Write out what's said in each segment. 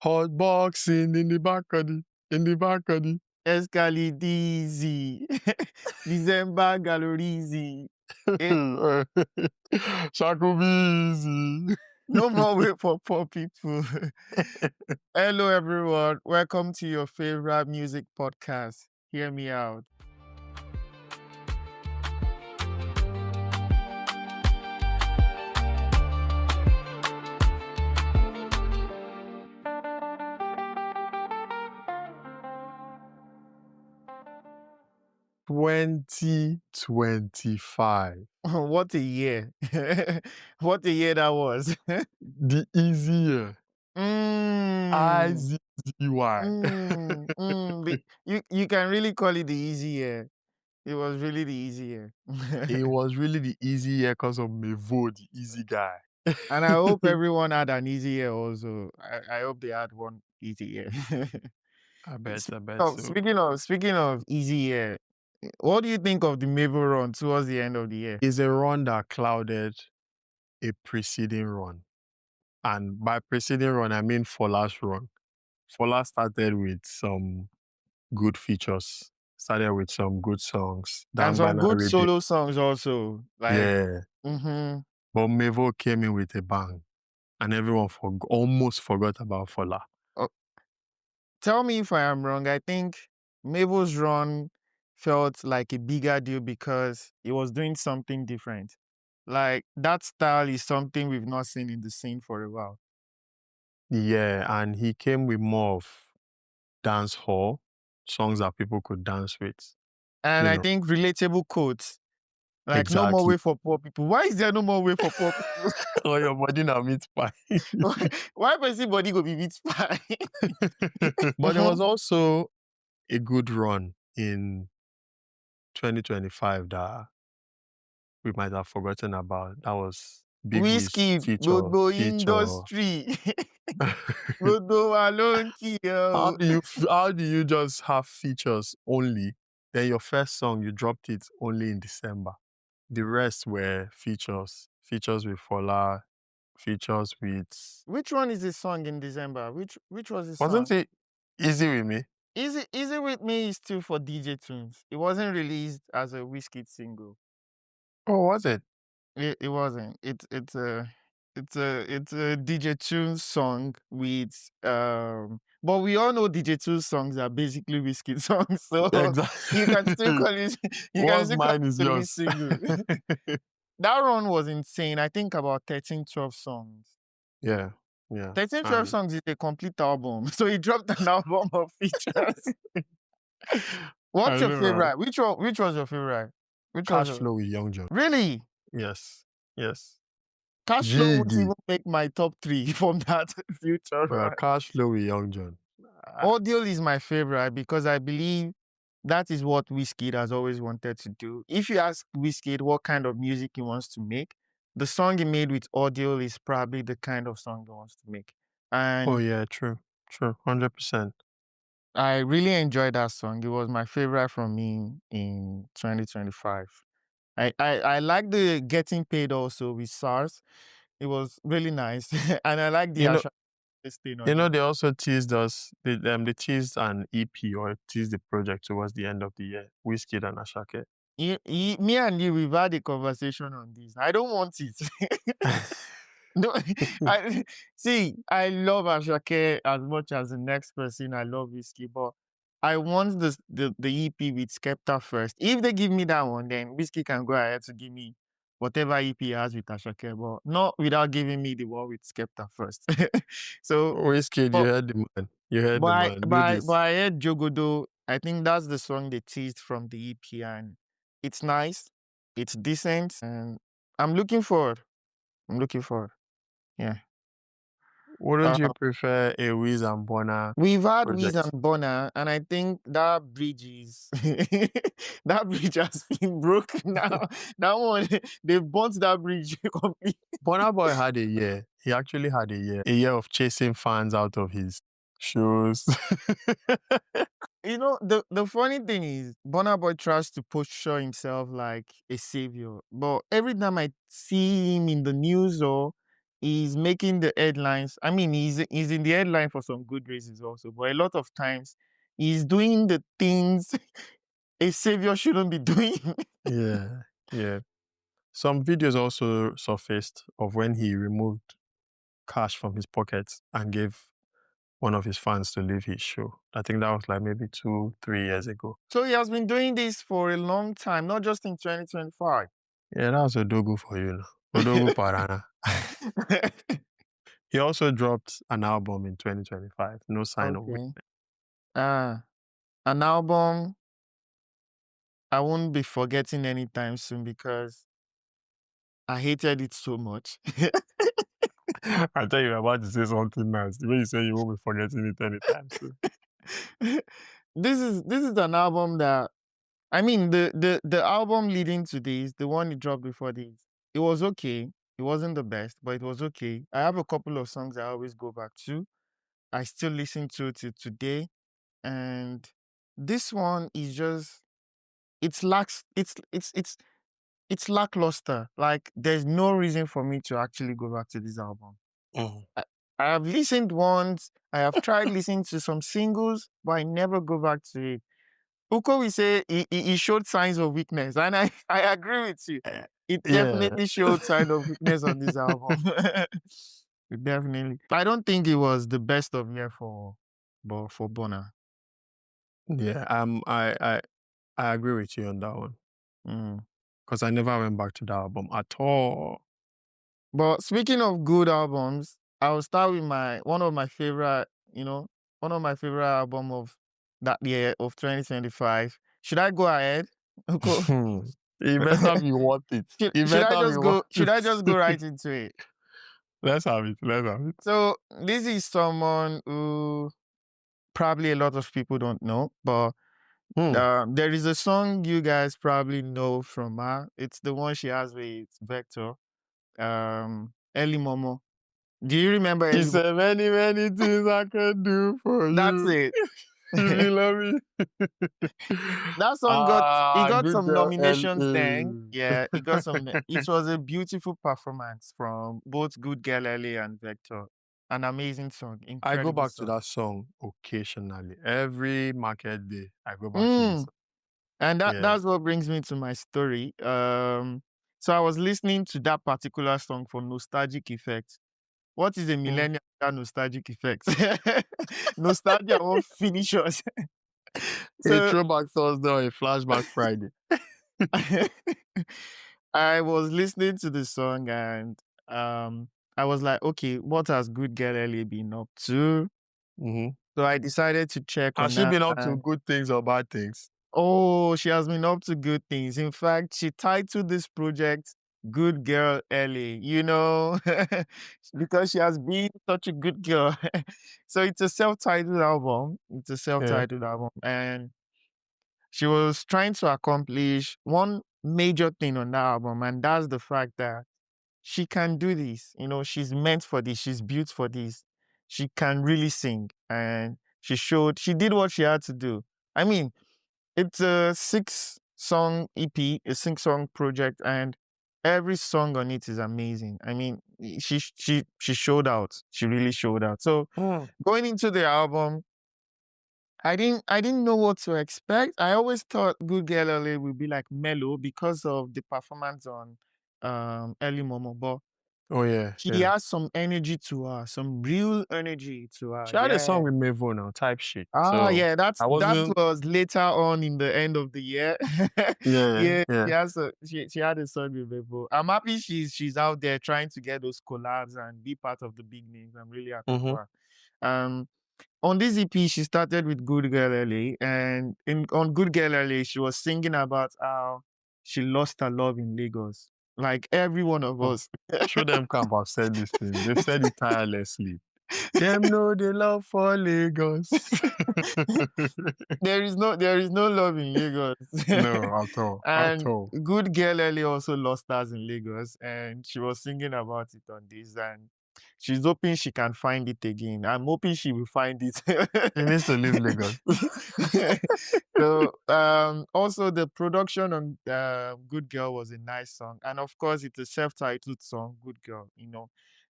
Hot boxing in the balcony, in the balcony. Escali Dizzy. December Galorizi. Shakubizi. No more wait for poor people. Hello, everyone. Welcome to your favorite music podcast. Hear me out. Twenty 25. What a year. What a year that was. The easier. Mm, Izzy. You can really call it the easy year. It was really the easy year. It was really the easy year because of Mevo, the easy guy. And I hope everyone had an easy year also. I hope they had one easy year. I bet so. Speaking of easy year, what do you think of the Maple run towards the end of the year? It's a run that clouded a preceding run. And by preceding run, I mean Fola's run. Fola started with some good features, started with some good songs. And some Dangbana good Radio. solo songs also. Like, Yeah. But Mevo came in with a bang. And everyone almost forgot about Fola. Tell me if I am wrong. I think Mabel's run felt like a bigger deal because it was doing something different. Like that style is something we've not seen in the scene for a while. Yeah, and he came with more of dance hall songs that people could dance with. And You I know. think relatable quotes. Like no more Exactly. way for poor people. Why is there no more way for poor people? Oh, your body now meat pie. Why person body go be meat pie? But there was also a good run in 2025 that we might have forgotten about. That was Big Wiz Whiskey, feature. Bodo industry. Bodo alone How kill. do you just have features only? Then your first song you dropped it only in December. The rest were features with Fola, features with. Which one is the song in December? Which was the Wasn't song? it Easy With Me? Easy with me is still for DJ Tunes. It wasn't released as a Whiskey single. Oh, was it? It wasn't. It's a DJ Tunes song with but we all know DJ Tunes songs are basically Whiskey songs, so Exactly. you can still call it What's mine is a lead yours. single. That run was insane. I think about 13, 12 songs. Yeah. 13, 12 songs is a complete album. So he dropped an album of features. What's your favorite? Which was your favorite? Cash Flow with Young John. Really? Yes. Cash Flow won't Jiggy. even make my top 3 from that future. Cash Flow with Young John. Audio is my favorite because I believe that is what Wizkid has always wanted to do. If you ask Wizkid what kind of music he wants to make, the song he made with Audio is probably the kind of song he wants to make. And oh yeah, true, 100%. I really enjoyed that song. It was my favorite from me in 2025. I like the getting paid also with SARS. It was really nice. And I like the actual thing on it. They also teased us. They teased an EP or teased the project towards the end of the year. Wizkid and Ashake. Me and you, we've had a conversation on this. I don't want it. No, I love Ashake as much as the next person. I love Whiskey, but I want the EP with Skepta first. If they give me that one, then Whiskey can go ahead to give me whatever EP has with Ashake, but not without giving me the one with Skepta first. So, Wizkid, you but, heard the man. Do this. but I heard Jogodo. I think that's the song they teased from the EP, and it's nice, it's decent, and I'm looking forward. Yeah. Wouldn't you prefer a Wiz and Bona We've had Wiz project? and Bonner, and I think that bridge is that bridge has been broken now. That one, they've burnt that bridge completely. Bona Boy had a year. He actually had a year of chasing fans out of his shows. You know, the funny thing is, Bonner Boy tries to portray himself like a savior, but every time I see him in the news or he's making the headlines. I mean, he's in the headline for some good reasons also, but a lot of times he's doing the things a savior shouldn't be doing. Yeah, yeah. Some videos also surfaced of when he removed cash from his pockets and gave one of his fans to leave his show. I think that was like maybe 2, 3 years ago. So he has been doing this for a long time, not just in 2025. Yeah, that was Odogu for you now. Odogu Parana. He also dropped an album in 2025, No Sign of Okay. Weakness. An album I won't be forgetting anytime soon because I hated it so much. I thought you were about to say something nice. The way you say you won't be forgetting it anytime soon. This is an album that, I mean, the album leading to this, the one he dropped before this, it was okay. It wasn't the best, but it was okay. I have a couple of songs I always go back to. I still listen to it till today. And this one is just, it's lacks it's lackluster. Like there's no reason for me to actually go back to this album. Mhm. I, I have listened once. I have tried listening to some singles, but I never go back to it. Uko will say he showed signs of weakness, and I agree with you. Eh, It Yeah, definitely showed sign of weakness on this album. It definitely. I don't think it was the best of year for Bonner. yeah. I agree with you on that one Mm. because I never went back to that album at all. But speaking of good albums, I'll start with one of my favorite, one of my favorite album of that year of 2025. Should I go ahead? Uko? It better be worth it. should, It should I better be just worth go should I just go it. right into it? Let's have it. Let's have it. So this is someone who probably a lot of people don't know, but Hmm. there is a song you guys probably know from her. It's the one she has with Vector. Early Momo. Do you remember She Early Momo? said, many, many things I could do for That's you it. if you love me. That song got Good some girl, nominations then. L.A. Yeah, it got some. It was a beautiful performance from both Good Girl Ellie and Vector. An amazing song, I go incredible back to song. that song occasionally. Every market day, I go back to this Mm. song. And Yeah. that's what brings me to my story. So I was listening to that particular song for nostalgic effect. What is a Hmm. millennial without nostalgic effect? Nostalgia won't finish us. A So throwback Thursday or a flashback Friday. I was listening to the song and I was like, okay, what has Good Girl Ellie been up to? Hmm. So I decided to check Has on she that. been up to And good things or bad things? oh, she has been up to good things. In fact, she titled this project Good Girl Ellie, because she has been such a good girl. So it's a self-titled album. It's a Yeah. self-titled album. And she was trying to accomplish one major thing on that album, and that's the fact that she can do this. She's meant for this. She's built for this. She can really sing, and she did what she had to do. I mean, it's a 6-song EP, a 6-song project, and every song on it is amazing. I mean, she showed out. She really showed out. So Hmm. going into the album, I didn't know what to expect. I always thought Good Girl LA would be like mellow because of the performance on Early Momo, but Oh, yeah. she Yeah. has some energy to her, some real energy to her. She had a Yeah. song with Mavo now, type shit. Ah, So yeah, I that wasn't. was later on in the end of the year. Yeah. Yeah, Yeah. she had a song with Bebo. I'm happy she's out there trying to get those collabs and be part of the big names. I'm really happy Mm-hmm. for her. On this EP, she started with Good Girl LA, and on Good Girl LA, she was singing about how she lost her love in Lagos, like every one of Hmm. us. Show them camp have said this thing. They've said it tirelessly. Them know the love for Lagos. There is no love in Lagos. No, at all. At And all. Good Girl Ellie also lost hers in Lagos, and she was singing about it on this, and she's hoping she can find it again. I'm hoping she will find it. She needs to leave Lagos. So also the production on Good Girl was a nice song, and of course it's a self-titled song, Good Girl.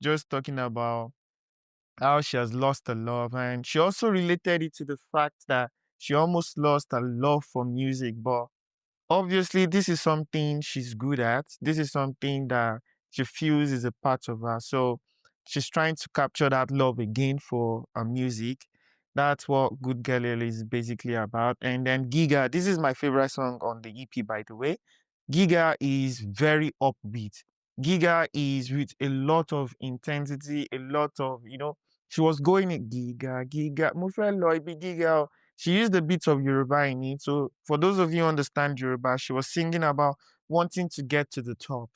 just talking about how she has lost her love. And she also related it to the fact that she almost lost her love for music. But obviously, this is something she's good at. This is something that she feels is a part of her. So she's trying to capture that love again for her music. That's what Good Girl L is basically about. And then Giga, this is my favorite song on the EP, by the way. Giga is very upbeat. Giga is with a lot of intensity, a lot of, she was going Giga, Giga, mo fẹ́ lọ ibi Giga. She used a bit of Yoruba in it. So for those of you who understand Yoruba, she was singing about wanting to get to the top.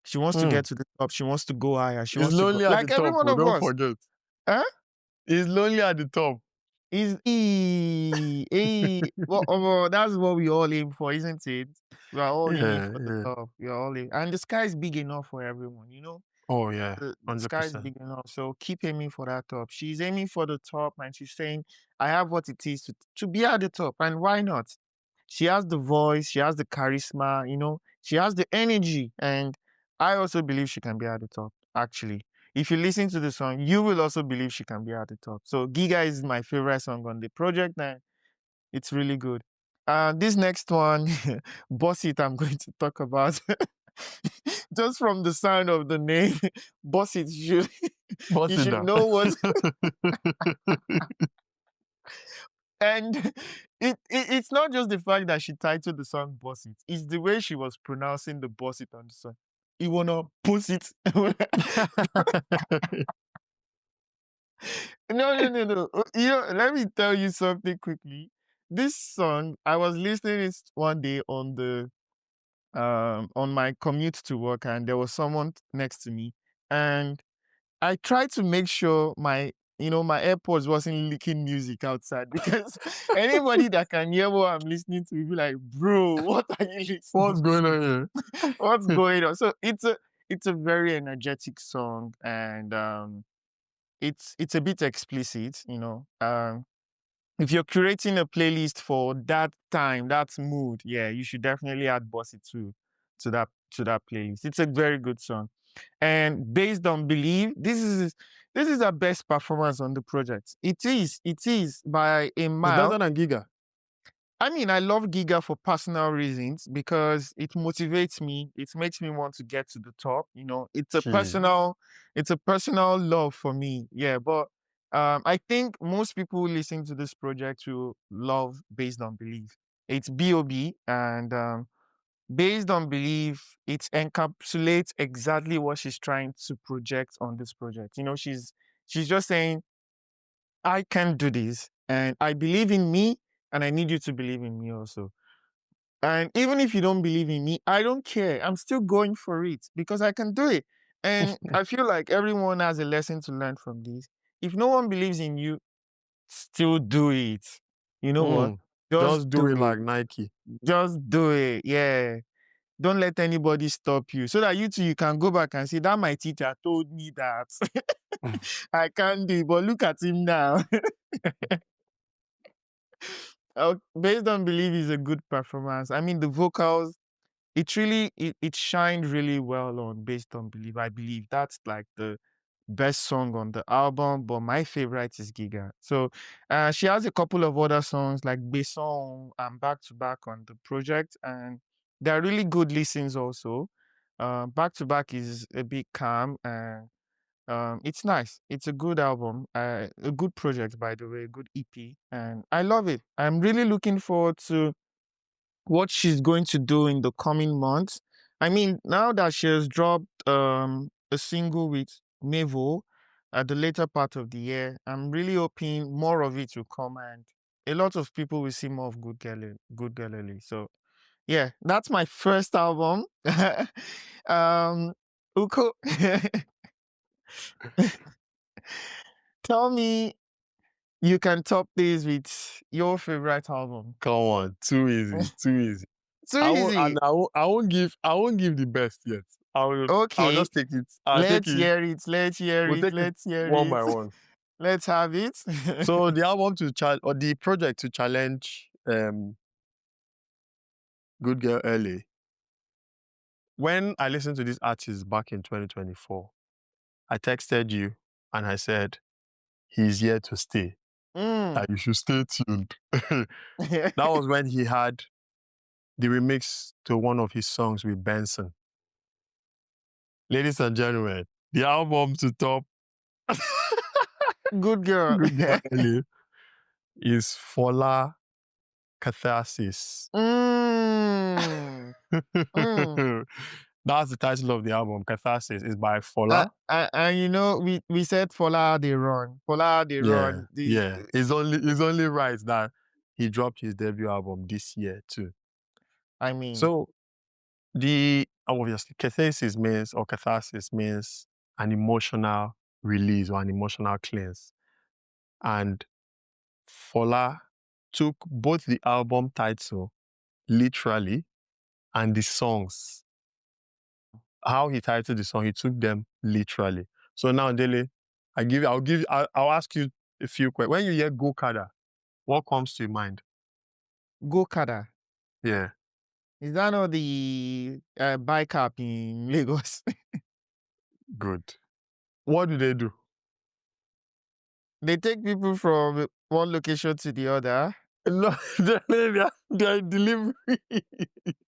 She wants to Hmm. get to the top. She wants to go higher. She It's wants to go lonely at the like every top. one Oh, of don't us. forget. Huh? It's lonely at the top. Well, that's what we all aim for, isn't it? We are all aiming Yeah, for the yeah. top. We are all aiming, and the sky is big enough for everyone. Oh yeah, The hundred sky is percent. big enough. So keep aiming for that top. She's aiming for the top, and she's saying, "I have what it is to be at the top, and why not?" She has the voice, she has the charisma, she has the energy, and I also believe she can be at the top. Actually, if you listen to the song, you will also believe she can be at the top. So Giga is my favorite song on the project, and it's really good. This next one, Boss It, I'm going to talk about. Just from the sound of the name, Boss It, Boss you it should down. know what. And it's not just the fact that she titled the song Boss It, it's the way she was pronouncing the Boss It on the song. You wanna push it? No, no, no, no. Let me tell you something quickly. This song, I was listening it one day on my commute to work, and there was someone next to me, and I tried to make sure my AirPods wasn't leaking music outside because anybody that can hear what I'm listening to will be like, bro, what are you listening What's going to? on here? What's going on? So it's a very energetic song, and it's a bit explicit. If you're curating a playlist for that time, that mood, yeah, you should definitely add Bossy to that playlist. It's a very good song. And based on Believe, this is our best performance on the project. It is by a It's better mile. than Giga. I mean, I love Giga for personal reasons because it motivates me. It makes me want to get to the top. It's a She personal love for me. Yeah, but I think most people who listen to this project will love Based on Belief. It's B.O.B. and Based on Belief, it encapsulates exactly what she's trying to project on this project. She's just saying, I can do this, and I believe in me, and I need you to believe in me also. And even if you don't believe in me, I don't care. I'm still going for it because I can do it. And I feel like everyone has a lesson to learn from this. If no one believes in you, still do it. You know what? mm, Just just do do it it. like Nike. Just do it. Yeah. Don't let anybody stop you so that you too you can go back and say that my teacher told me that I can't do it, but look at him now. Based on Believe is a good performance. I mean, the vocals, it shined really well on Based on Believe. I believe that's like the best song on the album, but my favorite is Giga. So she has a couple of other songs like Besong and Back to Back on the project, and they're really good listens also. Back to Back is a bit calm and it's nice. It's a good album, a good project, by the way, a good EP, and I love it. I'm really looking forward to what she's going to do in the coming months. I mean, now that she has dropped a single with Mevo at the later part of the year, I'm really hoping more of it will come and a lot of people will see more of Good Girl Ellie. So yeah, that's my first album. Uko, tell me you can top this with your favorite album. Come on, too easy, too easy. Too I won't, easy. and I won't give the best yet. I'll Okay, just take it. I'll take let's it. hear it. Let's hear We'll it. take it Let's hear one it. by one. Let's have it. So the album to challenge or the project to challenge Good Girl Early. When I listened to this artist back in 2024, I texted you and I said, he's here to stay. Mm. That you should stay tuned. That was when he had the remix to one of his songs with Benson. Ladies and gentlemen, the album to top Good girl. Good Girl Ellie is Fola Catharsis. Mm. Mm. That's the title of the album, Catharsis. It's by Uh, Fola. and you know, we said Fola they run. Fola they Yeah, run. yeah. It's only right that he dropped his debut album this year too. I mean, So obviously catharsis means an emotional release or an emotional cleanse. And Fola took both the album title literally and the songs. How he titled the song, he took them literally. So now, Dele, I'll ask you a few questions. When you hear Gokada, what comes to your mind? Gokada. Yeah, Is that not the bike app in Lagos? good. What do they do? They take people from one location to the other. No, they're delivery.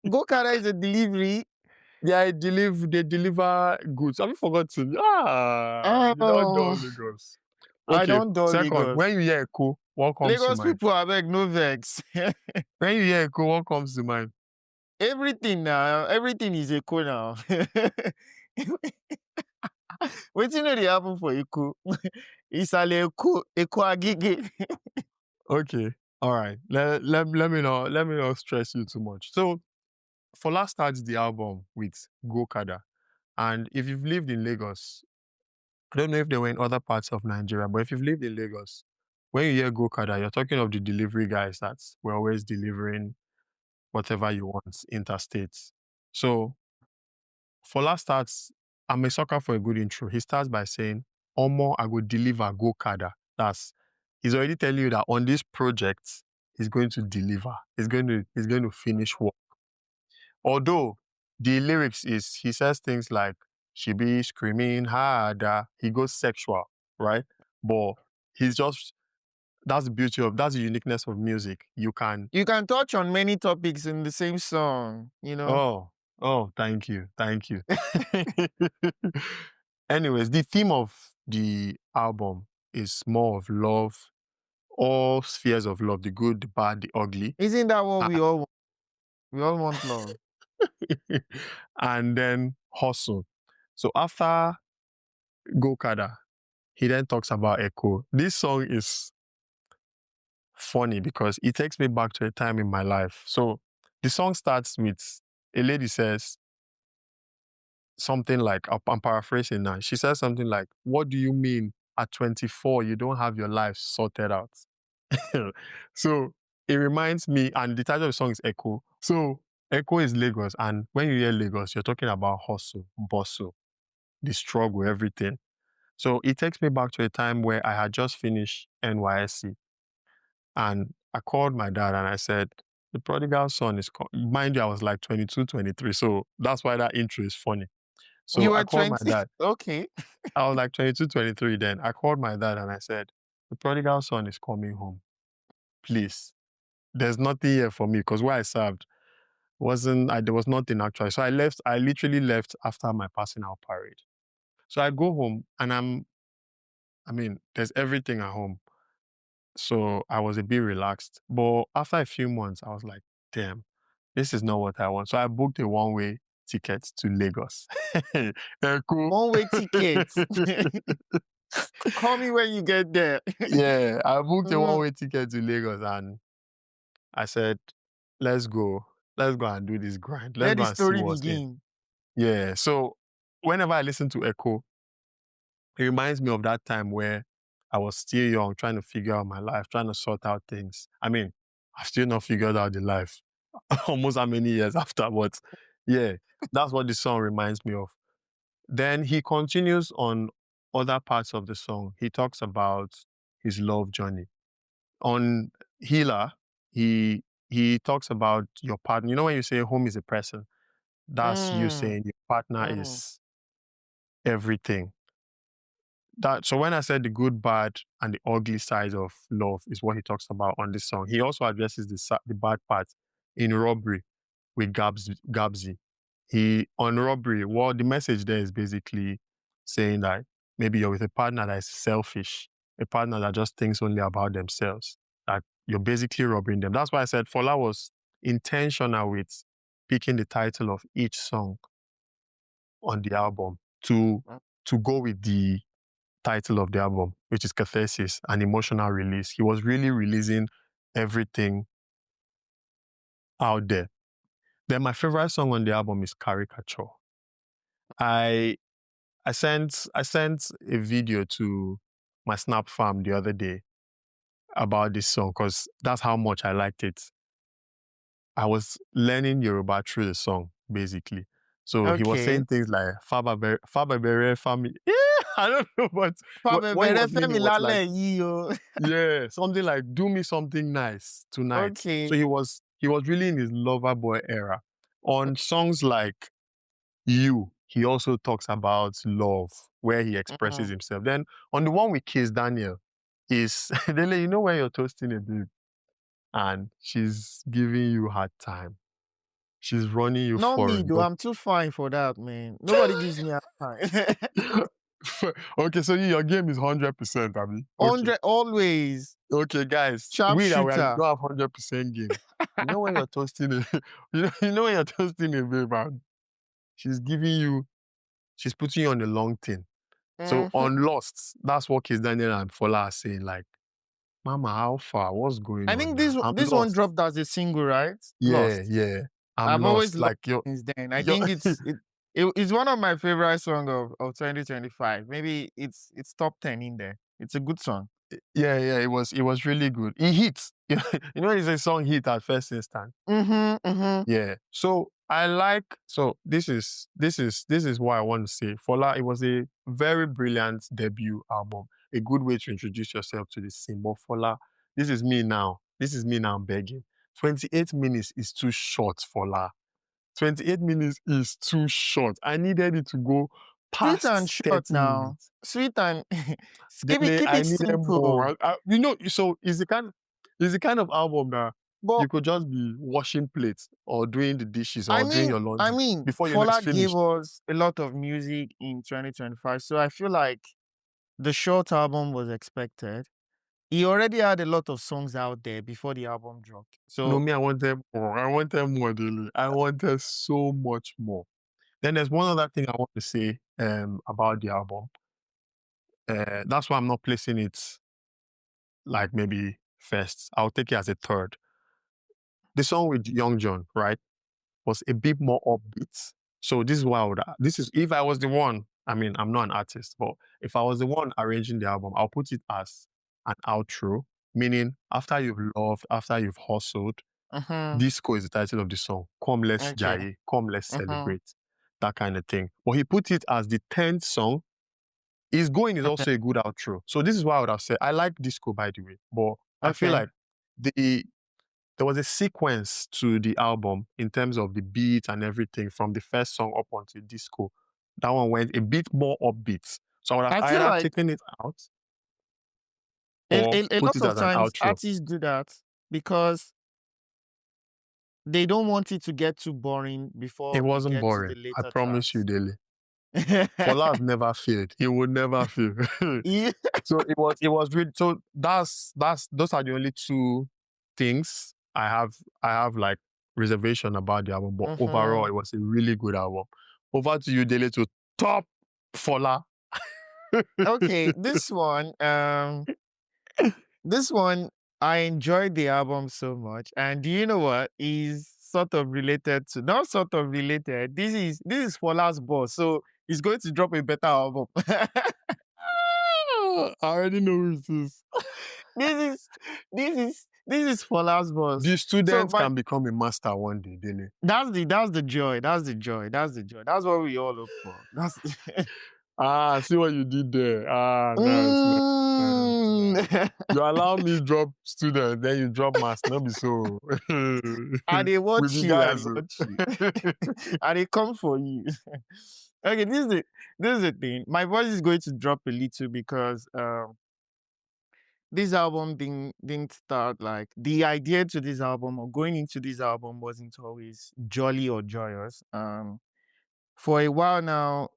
Gokada is a delivery. They deliver goods. Have you forgotten? You don't know Oh, Lagos. I Okay. don't do Second, Lagos. when you hear Echo, what comes to Lagos mind? people, I beg, no vex. When you hear Echo, what comes to mind? Everything now, everything is Eco now. Wetin no dey happen for Eco? Ìsàlẹ̀ Èkó, Èkó Agege. Okay. All right. Let me not stress you too much. So Fola starts the album with Gokada. And if you've lived in Lagos, I don't know if they were in other parts of Nigeria, but if you've lived in Lagos, when you hear Gokada, you're talking of the delivery guys that were always delivering whatever you want interstate. So Fola starts, I'm a sucker for a good intro. He starts by saying, Omo, I go deliver Gokada. He's already telling you that on this project, he's going to deliver. He's going to finish work. Although the lyrics he says things like, she be screaming harder. He goes sexual, right? But he's just, that's the uniqueness of music. You can, You can touch on many topics in the same song, you know. thank you. Thank you. Anyways, the theme of the album is more of love, all spheres of love, the good, the bad, the ugly. Isn't that what Uh, we all want? We all want love. and then hustle. So after Gokada, he then talks about Echo. This song is funny because it takes me back to a time in my life. So the song starts with a lady says something like, I'm paraphrasing now. She says something like, what do you mean at 24 you don't have your life sorted out? So it reminds me, and the title of the song is Echo. So Echo is Lagos, and when you hear Lagos, you're talking about hustle, bustle, the struggle, everything. So it takes me back to a time where I had just finished NYSC, and I called my dad and I said, the prodigal son is, mind you, I was like 22, 23. So that's why that intro is funny. You So I were called my 20. dad. Okay. I was like 22, 23 then. I called my dad and I said, the prodigal son is coming home. Please. There's nothing here for me because where I served there was nothing actually. So I literally left after my passing out parade. So I go home and there's everything at home. So I was a bit relaxed. But after a few months, I was like, damn, this is not what I want. So I booked a one-way ticket to Lagos. Cool. One-way ticket. Call me when you get there. Yeah, I booked a Mm. one-way ticket to Lagos and I said, let's go. Let's go and do this grind. Let's Let go the and see story what's in. begin. Yeah. So whenever I listen to Echo, it reminds me of that time where I was still young, trying to figure out my life, trying to sort out things. I've still not figured out the life almost how many years after, but yeah, that's what the song reminds me of. Then he continues on other parts of the song. He talks about his love journey. On Healer, he talks about your partner. You know when you say home is a person, that's you Mm. saying your partner Mm. is everything. So when I said the good, bad, and the ugly sides of love is what he talks about on this song. He also addresses the bad part in Robbery with Gabsy. He on Robbery, well, the message there is basically saying that maybe you're with a partner that is selfish, a partner that just thinks only about themselves, that you're basically robbing them. That's why I said Fola was intentional with picking the title of each song on the album to go with the title of the album, which is Catharsis, an emotional release. He was really releasing everything out there. Then my favorite song on the album is Caricature. I I sent a video to my Snap fam the other day about this song because that's how much I liked it. I was learning Yoruba through the song, basically. So he was Okay. saying things like Fababere family. Yeah, I don't know, but what he Fabebere was meaning Femi was like, lálẹ́ yìí o. yeah, something like do me something nice tonight. So Okay. he was really in his lover boy era. On songs like You, he also talks about love, where he expresses Mm. himself. Then on the one with Kiss Daniel, is Dele, you know when you're toasting a babe and she's giving you hard time. She's running you Not for me though. your I'm too fine for that, man. Nobody gives me a time. Okay, so your game is 100%, Abby. Okay. 100 always. Okay, guys, we that we Sharpshooter. don't have 100% game. You know when you're toasting a, you know when you're toasting a babe, and she's giving you, she's putting you on the long thing. So Mhm. on Lost, that's what Kiss Daniel and Fola are saying. Like, Mama, how far? What's going I on think now? this I'm this one lost. dropped as a single, right? Yeah, Lost. yeah. I'm I've always lost. loved Like you're, it since then. I you're think it's one of my favorite song of 2025. Maybe it's top 10 in there. It's a good song. yeah. It was really good. It hits. You know, it's a song hit at first instant. Mm-hmm. Mm-hmm. Yeah. So I like. So this is what I want to say. Fola, it was a very brilliant debut album. A good way to introduce yourself to the scene. But Fola, this is me now. This is me now begging. 28 minutes is too short, Fola. 28 minutes is too short. I needed it to go Sweet and past short 30 now. minutes. Sweet and Dele, keep I it needed more. simple. So it's the kind of album that But you could just be washing plates or doing the dishes or doing your I laundry mean, before you know it's Fola gave finished. us a lot of music in 2025. So I feel like the short album was expected. He already had a lot of songs out there before the album dropped. No, So me, I wanted more. I wanted more, Dele. I wanted so much more. Then there's one other thing I want to say about the album. That's why I'm not placing it like maybe first. I'll take it as a third. The song with Young John, right, was a bit more upbeat. So this is why this is if I was the one, I mean, I'm not an artist, but if I was the one arranging the album, I'll put it as an outro, meaning after you've loved, after you've hustled, mhm, disco is the title of the song. Come let's okay. jaye, come let's Mhm, celebrate, that kind of thing. But he put it as the 10th song. His Going is mhm, also a good outro. So this is why I would have said I like disco, by the way, but I feel okay. like the there was a sequence to the album in terms of the beat and everything from the first song up onto disco. That one went a bit more upbeat. So I would have I feel either like taken it out or a put lot it of as an times outro. artists do that because they don't want it to get too boring It before we wasn't get to the boring. I later promise you, tracks. Daily. Fola has never failed. He would never fail. Yeah. So it was really, so those are the only two things I have like reservation about the album, but overall Mhm. it was a really good album. Over to you, Dele, to top Fola. Okay, this one, I enjoyed the album so much. And do you know what? Is sort of related to not sort of related. This is Fola's boss, so he's going to drop a better album. I already know who it is. This is Fola's boss. The So student my can become a master one day, Dele. that's the joy. That's the joy. That's the joy. That's what we all look for. That's Ah, see what you did there. Ah, nice, nice, nice, Mm. nice. You allow me drop student, then you drop master. No be so. I they With watch you you. I guys. they watch you. I they come for you. Okay, this is the thing. My voice is going to drop a little because this album didn't start like the idea to this album or going into this album wasn't always jolly or joyous. For a while now,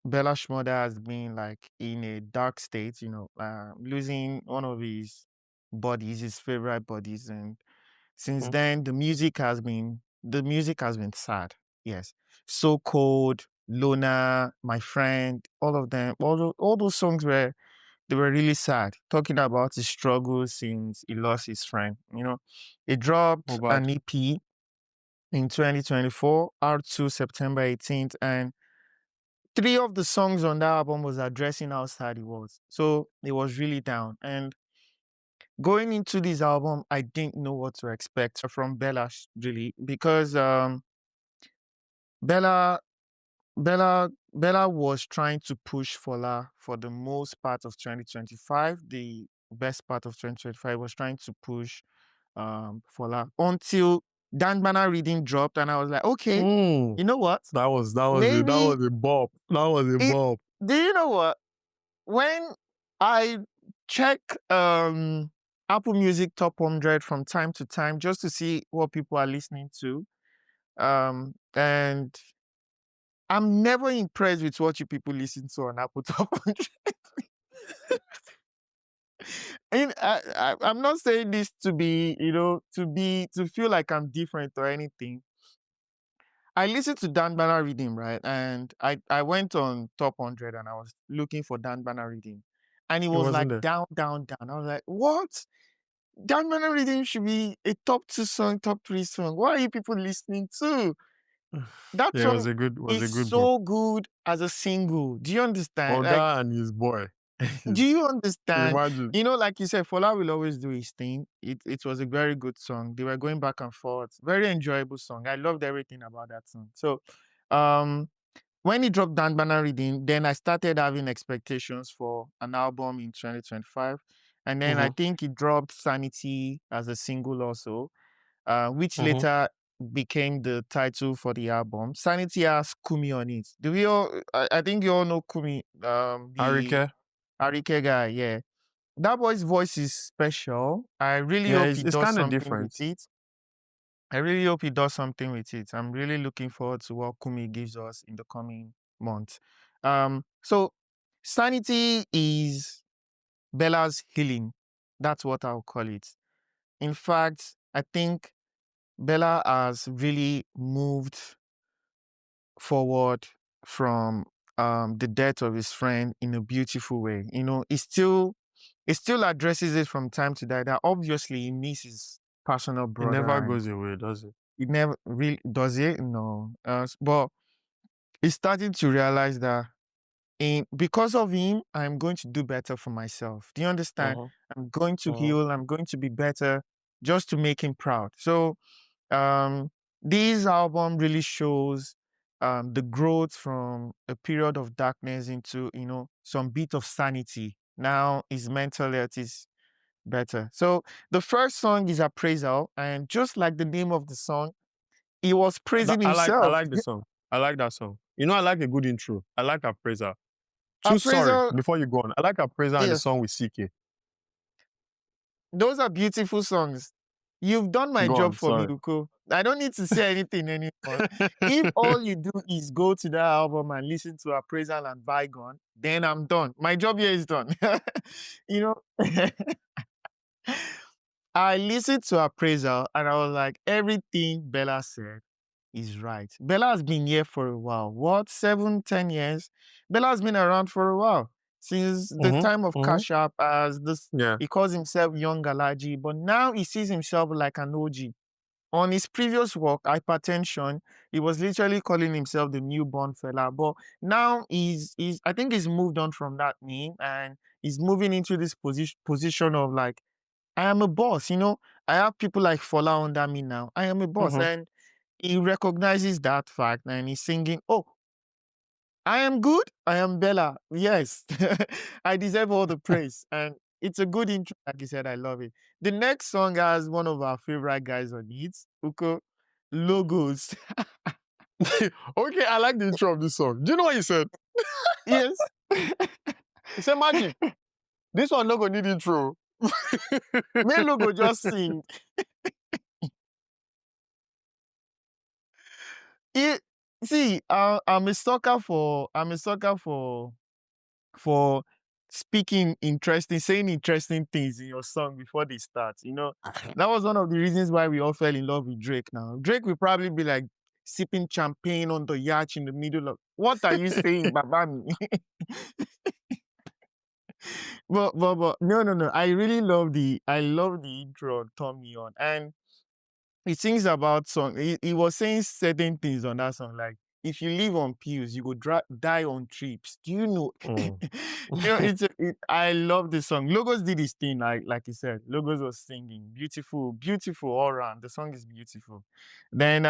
Bella Shmurda has been like in a dark state, losing one of his buddies, his favorite buddies, and since Mhm. then the music has been sad. Yes, So Cold, Lona, My Friend, all of them, all those songs they were really sad, talking about his struggles since he lost his friend. He dropped Mohbad. an EP in 2024, R2 September 18th, and three of the songs on that album was addressing how sad he was. So he was really down. And going into this album, I didn't know what to expect from Bella, really, because Bella, Bella was trying to push Fola for the most part of 2025. The best part of 2025 was trying to push Fola until Dan Bana reading dropped, and I was like, okay, Mm. you know what? That Maybe was a bop. That was a it. bop. Do you know what? When I check Apple Music Top 100 from time to time just to see what people are listening to, and I'm never impressed with what you people listen to on Apple Top 100. And I'm not saying this to be, to feel like I'm different or anything. I listened to Dan Banner reading, right? And I went on top 100 and I was looking for Dan Banner reading. And it It was wasn't like there. down, down, down. I was like, what? Dan Banner reading should be a top 2 song, top 3 song. What are you people listening to? That Yeah, song it was is a good book. so good as a single. Do you understand? Like, Oga and his boy. do you understand? Imagine. Like you said, Fola will always do his thing. It was a very good song. They were going back and forth. Very enjoyable song. I loved everything about that song. So, um, when he dropped Dan Banner Reading, then I started having expectations for an album in 2025. And then I Mm-hmm. think he dropped Sanity as a single also, which Mm-hmm. later became the title for the album. Sanity has Kumi on it. Do we all? I think you all know Kumi, the Arike. Arike guy. Yeah, that boy's voice is special. I really Yeah, hope he it's does kind of something different. with it. I really hope he does something with it. I'm really looking forward to what Kumi gives us in the coming months. So Sanity is Bella's healing. That's what I'll call it. In fact, I think Bella has really moved forward from the death of his friend in a beautiful way. He still addresses it from time to time that obviously he misses his personal It brother never and goes away, does it? it never really does it. No, but he's starting to realize that because of him, I'm going to do better for myself. Do you understand? Mm-hmm. I'm going to Mm-hmm. heal. I'm going to be better just to make him proud. So um, this album really shows the growth from a period of darkness into some bit of sanity. Now his mental health is better. So the first song is Appraisal, and just like the name of the song, he was praising I himself. like the song. I like that song. I like a good intro. I like Appraiser. Too sorry, Appraisal, before you go on. I like Appraiser and the yeah, song with CK. those are beautiful songs. You've done my Go job on, for me, sorry. Uko. I don't need to say anything anymore. If all you do is go to that album and listen to Appraisal and Bygone, then I'm done. My job here is done. you know, I listened to Appraisal and I was like, everything Bella said is right. Bella has been here for a while. What, 7, 10 years? Bella has been around for a while. Since the Mm-hmm. time of Mm-hmm. Cash App as this, Yeah. he calls himself Young Galaji, but now he sees himself like an OG. On his previous work, Hypertension, he was literally calling himself the newborn fella. But now he's I think he's moved on from that name and he's moving into this position of like, I am a boss, I have people like Fola under me now. I am a boss. Mm-hmm. And he recognizes that fact and he's singing, oh, I am good. I am Bella. Yes. I deserve all the praise. And it's a good intro. Like you said, I love it. The next song has one of our favorite guys on it, Uko, Logos. Okay, I like the intro of this song. Do you know what he said? Yes. He said, Magic, this one not gonna need intro. Melo go just sing. It, see, I'm a sucker for speaking interesting, saying interesting things in your song before they start. You know, that was one of the reasons why we all fell in love with Drake. Now, Drake will probably be like sipping champagne on the yacht in the middle of. What are you saying, Babami? But no. I love the intro on Turn Me On, and he sings about song. He was saying certain things on that song, like if you live on pills, you go die on trips. Do you know? Mm. I love this song. Logos did his thing, like he said. Logos was singing, beautiful all around. The song is beautiful. Then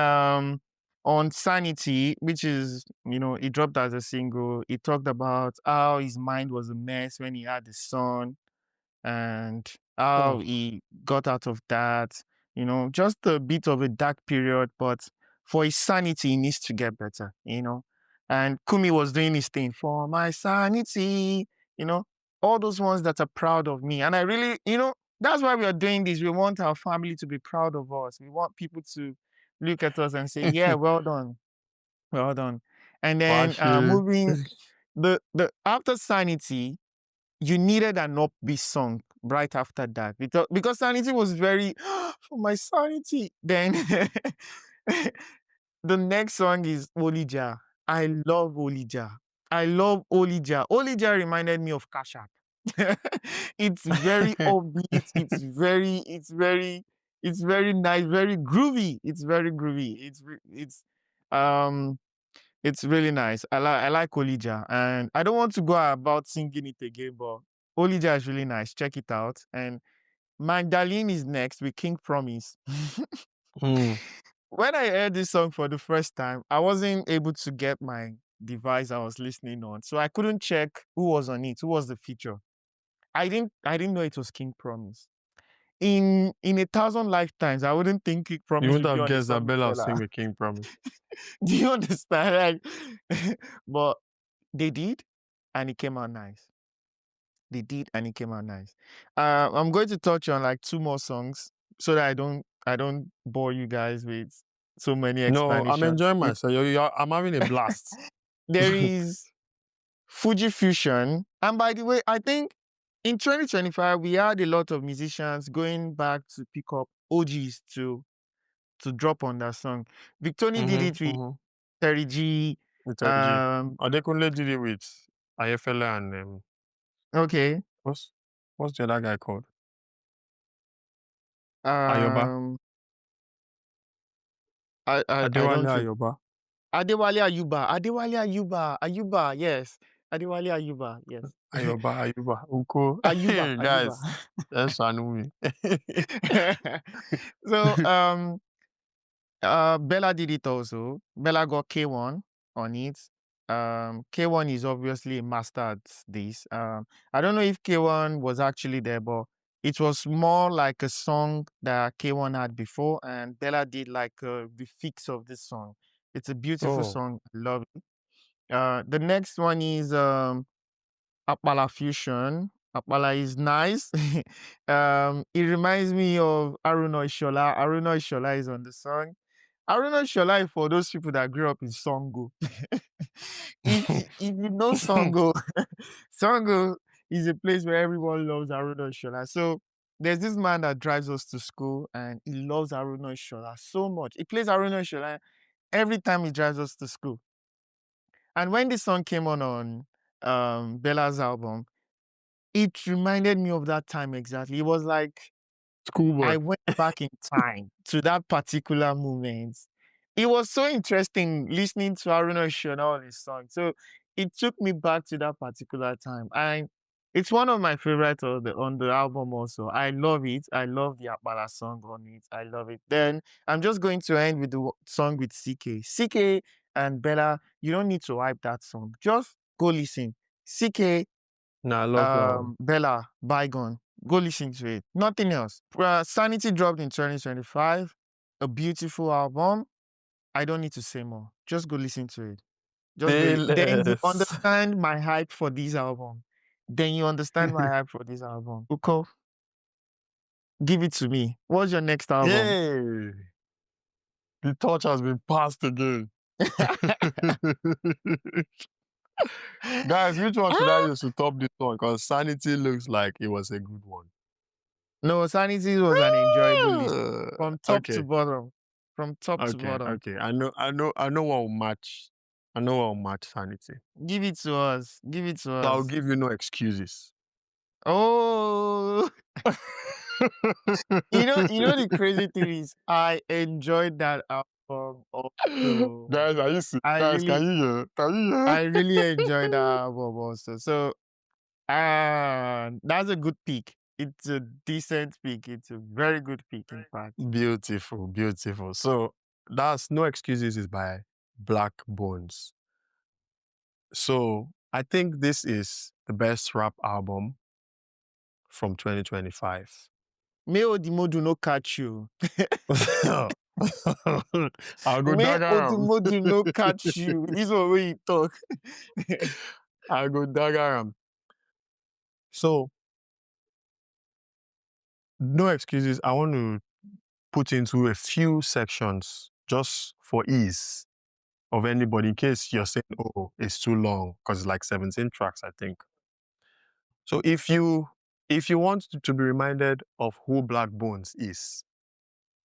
on Sanity, which is he dropped as a single. He talked about how his mind was a mess when he had the son and how Mm. he got out of that. Just a bit of a dark period, but for his sanity, he needs to get better. And Kumi was doing his thing for my sanity, you know, all those ones that are proud of me. And I really, that's why we are doing this. We want our family to be proud of us. We want people to look at us and say, yeah, well done. Well done. And then Washi. moving the after sanity, you needed an upbeat song right after that because sanity was very for my sanity. Then the next song is Olija. I love Olija. I love Olija. Olija reminded me of Cash App. It's very upbeat. It's very nice, very groovy. It's very groovy. Um it's really nice. I like Olija, and I don't want to go about singing it again, but Olija is really nice. Check it out. And Magdalene is next with King Promise. Mm. When I heard this song for the first time, I wasn't able to get my device I was listening on, so I couldn't check who was on it, who was the feature. I didn't know it was King Promise. In a thousand lifetimes, I wouldn't think King You Promise wouldn't would be have on a guessed that song with Bella will sing Bella. with King Promise. Do you understand? But they did, and it came out nice. They did, and it came out nice. I'm going to touch on like two more songs so that I don't bore you guys with so many No, I'm explanations. enjoying myself. I'm having a blast. There is Fuji Fusion, and by the way, I think in 2025 we had a lot of musicians going back to pick up OGs to drop on that song. Victoni did it with Mm-hmm. Terry G. With G. Um, Adekunle did it with Ayefele and okay. what's the other guy called? Ayoba. Um, I Adewale don't. Ayoba. Adewale Ayuba. Adewale Ayuba. Ayuba, yes. Adewale Ayuba, yes. Ayuba. Uko. Ayuba, Ayuba. Guys, S1E1. So Bella did it also. Bella got K1 on it. K1 is obviously a master at this. I don't know if K1 was actually there, but it was more like a song that K1 had before, and Bella did like the fix of this song. It's a beautiful Oh, song. I love it. The next one is Apala Fusion. Apala is nice. It reminds me of Aruna Ishola. Aruna Ishola is on the song. Aruna Ishola is for those people that grew up in Songo. If you know Songo, Songo is a place where everyone loves Aruna Ishola. So there's this man that drives us to school and he loves Aruna Ishola so much. He plays Aruna Ishola every time he drives us to school. And when this song came on Bella's album, it reminded me of that time exactly. It was like schoolboy. I went back in time to that particular moment. It was so interesting listening to Haruna and all his songs. So it took me back to that particular time. And it's one of my favorites on the album also. I love it. I love the Apala song on it. I love it. Then I'm just going to end with the song with CK. CK and Bella, you don't need to hype that song. Just go listen. CK, No, I love Bella, Bygone. Go listen to it. Nothing else. Sanity dropped in 2025. A beautiful album. I don't need to say more. Just go listen to it. Just go. Say Then you less. understand my hype for this album. Then you understand my hype for this album. Uko, give it to me. What's your next album? Yay! The torch has been passed again. Guys, which one should I Ah! use to top this one? Because Sanity looks like it was a good one. No, Sanity was an enjoyable listen from top to Okay, bottom. From top to okay, bottom. okay. I know what will match. I know what will match Sanity. Give it to us. Give it to So I'll us. give you no excuses. Oh, the crazy thing is I enjoyed that album also. Guys, are you see? I Guys, can really you hear? Can you I hear? really enjoyed that album also. So that's a good pick. It's a decent pick. It's a very good pick, in fact. Beautiful, beautiful. So that's No Excuses is by Black Bones. So I think this is the best rap album from 2025. May Odimodu no catch you. I'll go May dagger him. Odimodu no catch you. This one where you talk. I'll go dagger him. So No Excuses, I want to put into a few sections just for ease of anybody in case you're saying, oh, it's too long, because it's like 17 tracks, I think. So if you want to be reminded of who Black Bones is,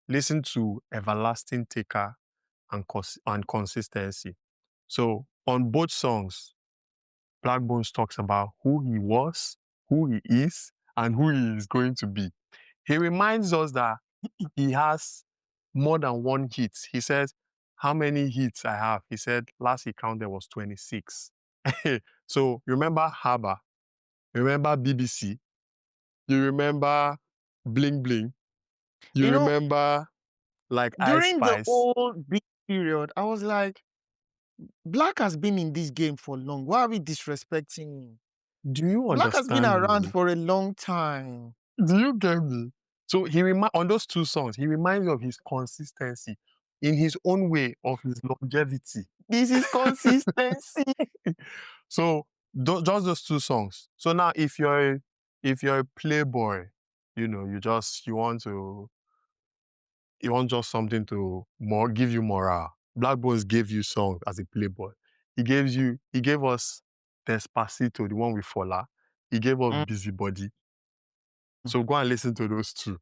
listen to Everlasting Taker and Consistency. So on both songs, Black Bones talks about who he was, who he is, and who he is going to be. He reminds us that he has more than one hit. He says, how many hits I have? He said last he counted was 26. So remember Haba, remember BBC, you remember Bling Bling, you You know, remember like Ice during the Spice. old big period, I was like, Black has been in this game for long. Why are we disrespecting him? Do you Black has been understand around me? for a long time. Do you get me? So on those two songs, he reminds me of his consistency in his own way of his longevity. This is consistency. So just those two songs. So now if you're a playboy, you want just something to more give you morale. Black Bones gave you songs as a playboy. He gave us Despacito, the one with Fola. He gave us Mm. Busybody. So go and listen to those two.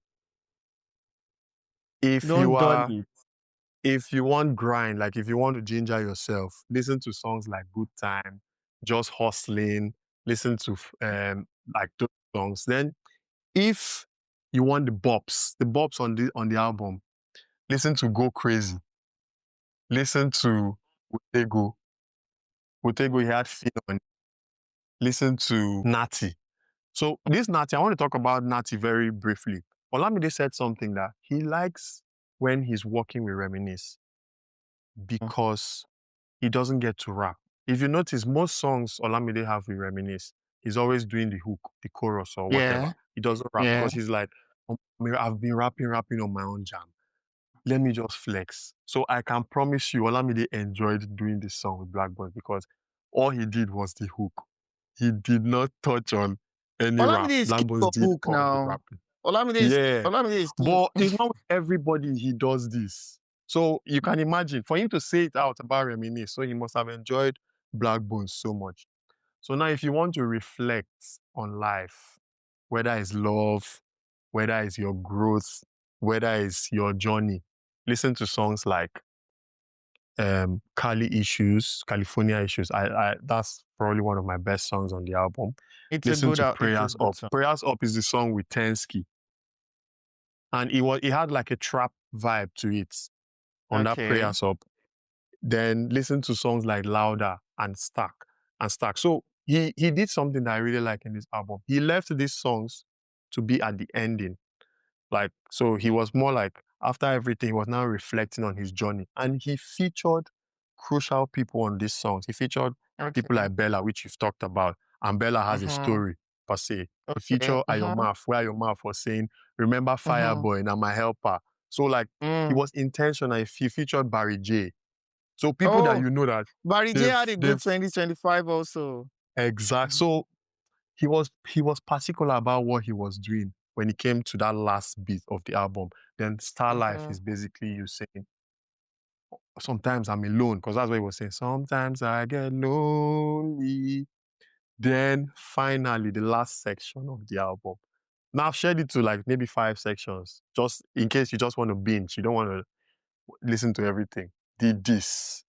Don't done it. If you want grind, like if you want to ginger yourself, listen to songs like Good Time, Just Hustling, listen to like those songs. Then if you want the bops on the album, listen to Go Crazy. Listen to Wutego. Wutego, he had Feel on it. Listen to Natty. So this Natty, I want to talk about Natty very briefly. Olamide said something that he likes when he's working with Reminisce because he doesn't get to rap. If you notice, most songs Olamide have with Reminisce, he's always doing the hook, the chorus or whatever. Yeah. He doesn't rap Yeah. because he's like, I've been rapping on my own jam. Let me just flex. So I can promise you, Olamide enjoyed doing this song with Black Boy because all he did was the hook. He did not touch on any Olamide rap. is Black king Boy of did hook all the now. rapping. Olamide Yeah. is king. But it's not with everybody he does this. So you can imagine, for him to say it out about Reminisce, so he must have enjoyed Black Bones so much. So now if you want to reflect on life, whether it's love, whether it's your growth, whether it's your journey, listen to songs like California Issues. That's probably one of my best songs on the album. It's a Listen good to it's a Prayers good Up. song. Prayers Up is the song with Tensky. And it had like a trap vibe to it on that Okay. Prayers Up. Then listen to songs like Louder and Stack. So he did something that I really like in this album. He left these songs to be at the ending. Like, so he was more like, after everything, he was now reflecting on his journey. And he featured crucial people on these songs. He featured people Okay. like Bella, which you've talked about. And Bella has a Mm-hmm. story, per se. He Okay. featured Mm-hmm. Ayomaf, where Ayomaf was saying, remember Mm-hmm. Fireboy, now my helper. So like he Mm. was intentional. If he featured Barry J. So people that Oh, you know that Barry J had a good they've 2025 also. exact. So he was particular about what he was doing when he came to that last bit of the album. Then Star Life Mhm. is basically you saying sometimes I'm alone, because that's what he was saying. Sometimes I get lonely. Then finally, the last section of the album. Now I've shared it to like maybe 5 sections, just in case you just want to binge. You don't want to listen to everything. The this.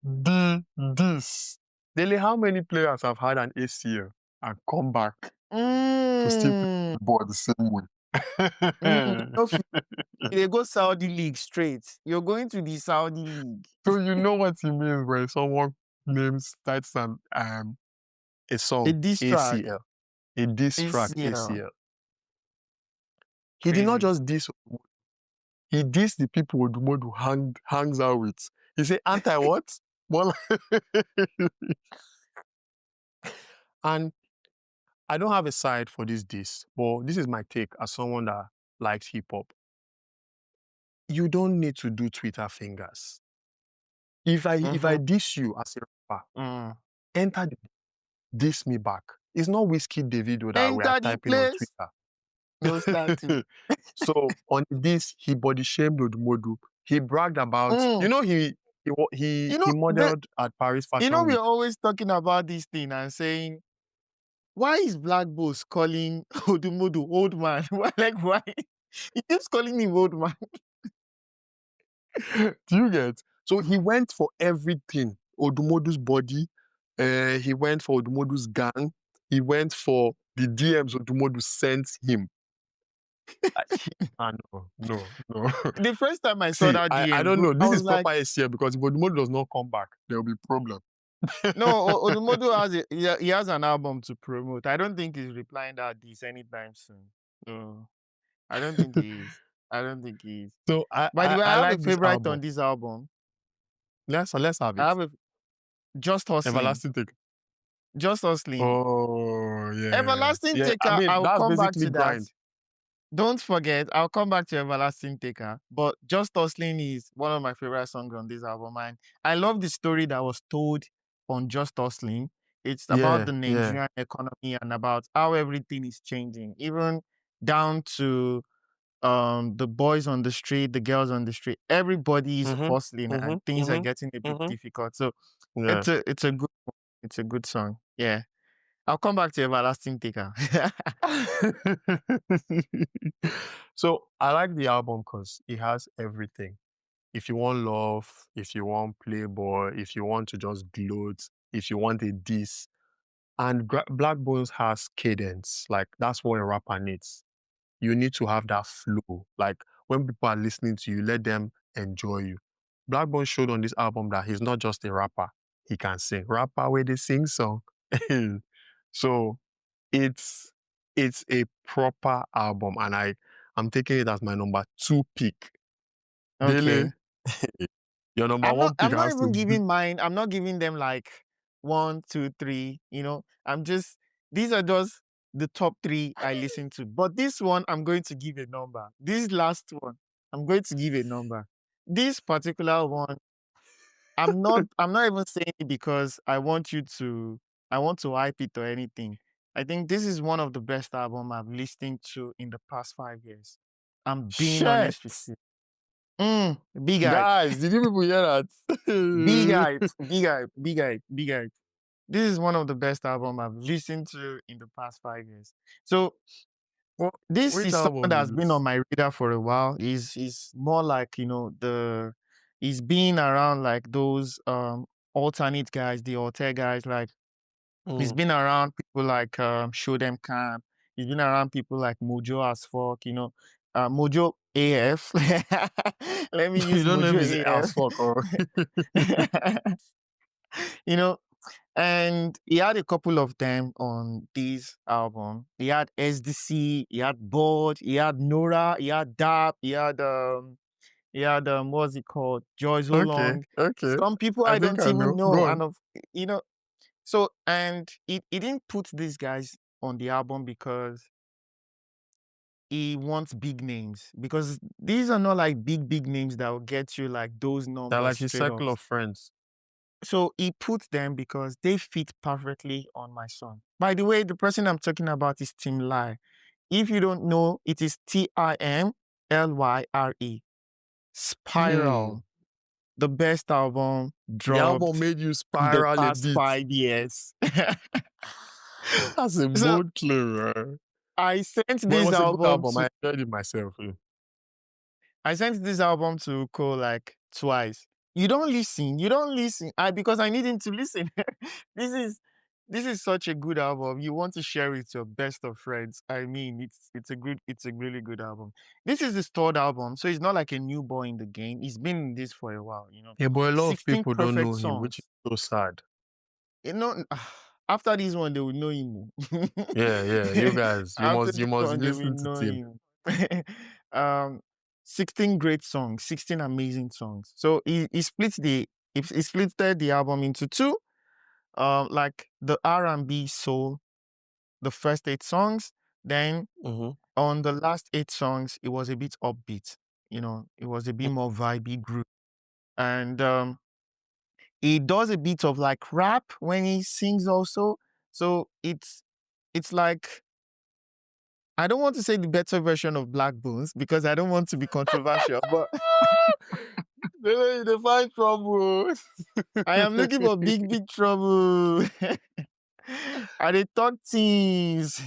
The this. Daily, how many players have had an ACL and come back to still play Mm. football the same way? No fit. They go Saudi League straight. You're going to the Saudi League. So you know what he means when someone names starts a A song diss track. ACL, a diss track ACL. ACL. He did not Crazy. just diss Odumodu, he dissed the people Odumodu hangs out with. He said, anti what? More like and I don't have a side for this diss, but this is my take as someone that likes hip hop. You don't need to do Twitter fingers. If I Mm-hmm. diss you as a rapper, Mm. enter the diss me back. It's not Whiskey Davido that we are Enter the typing on place. Twitter. No starting. So on this, he body shamed Odumodu. He bragged about, Mm. he You know, modeled at Paris Fashion we're Week. always talking about this thing and saying, why is Black Boss calling Odumodu old man? Why? He keeps calling him old man. Do you get? So he went for everything. Odumodu's body. He went for Odumodu's gang. He went for the DMs Odumodu sent him. No. The first time I saw See, that I DM, don't bro, know. I This was is like, proper ACL, because if Odumodu does not come back, there will be problem. no, Odumodu he has an album to promote. I don't think he's replying that this anytime soon. No, I don't think he is. I don't think he is. So I, By the I, way, I I have a like this favorite album. on this album. Let's have I it. have a Just Hustling. Everlasting Take. Just Hustling. Oh yeah, Everlasting yeah. I Taker, mean, I will that's come back basically to that. grind. Don't forget, I'll come back to Everlasting Taker. But Just Hustling is one of my favorite songs on this album. And I love the story that was told on Just Hustling. It's about Yeah, the yeah. Nigerian economy and about how everything is changing, even down to the boys on the street, the girls on the street. Everybody is Mhm, hustling and mhm, things are mhm, getting a bit mhm. difficult. So Yeah. it's a good song. Yeah. I'll come back to Everlasting Taker. So I like the album because it has everything. If you want love, if you want playboy, if you want to just gloat, if you want a diss, and Black Bones has cadence. Like that's what a rapper needs. You need to have that flow. Like when people are listening to you, let them enjoy you. Blackbone showed on this album that he's not just a rapper; he can sing. Rapper where they sing song. So it's it's a proper album, and I'm taking it as my number 2 pick. Dele, Okay. your number 1 pick I'm not has to even be giving mine. I'm not giving them like 1, 2, 3, I'm just these are just the top three I listen to. But this one I'm going to give a number. This last one, I'm going to give a number. This particular one, I'm not even saying it because I want to hype it or anything. I think this is one of the best album I've listened to in the past 5 years. I'm being shit. honest with you. Big hype. Guys, did you people hear Big that? hype, big hype, big hype, big hype. This is one of the best album I've listened to in the past 5 years. So What, this which is someone album is that's been on this? my radar for a while. He's more like he's been around like those alternate guys, the alter guys. Like he's Mm. been around people like Show Them Camp. He's been around people like Mojo as fuck. Mojo AF. Let me You use don't know if Mojo it's as AF. fuck or you know, and he had a couple of them on this album. He had SDC, he had Bored, he had Nora, he had Dap, what's it called? Joy So okay, Long. okay. Some people I I think don't I even know. Go know. on. You know, so and he didn't put these guys on the album because he wants big names because these are not like big names that will get you like those They're numbers like his straight circle off. of friends. So he put them because they fit perfectly on my song. By the way, the person I'm talking about is Tim Lai. If you don't know, it is Timlyre. Hmm. Spiral, the best album The album dropped made you in the spiral a past bit. 5 years. That's a So bold claim, right? I sent But it this was a good album album. to I enjoyed it myself. Yeah. I sent this album to Cole like twice. You don't listen. You don't listen. Because I need him to listen. this is this is such a good album. You want to share it with your best of friends. I mean, it's a really good album. This is his third album, so he's not like a new boy in the game. He's been in this for a while, you know. Yeah, but a lot of 16 people don't perfect know him, which is songs. so sad. You know, after this one, they will know him. Yeah, yeah. You guys, After you this must one, they will listen to know Tim. him. um, 16 great songs, 16 amazing songs. So he splitted the album into two. Like the R&B soul, the first 8 songs. Then Mm-hmm. on the last 8 songs, it was a bit upbeat. You know, it was a bit more vibey group. And he does a bit of like rap when he sings also. So it's like I don't want to say the better version of Black Bones because I don't want to be controversial, but They find trouble. I am looking for big trouble. I they talk things.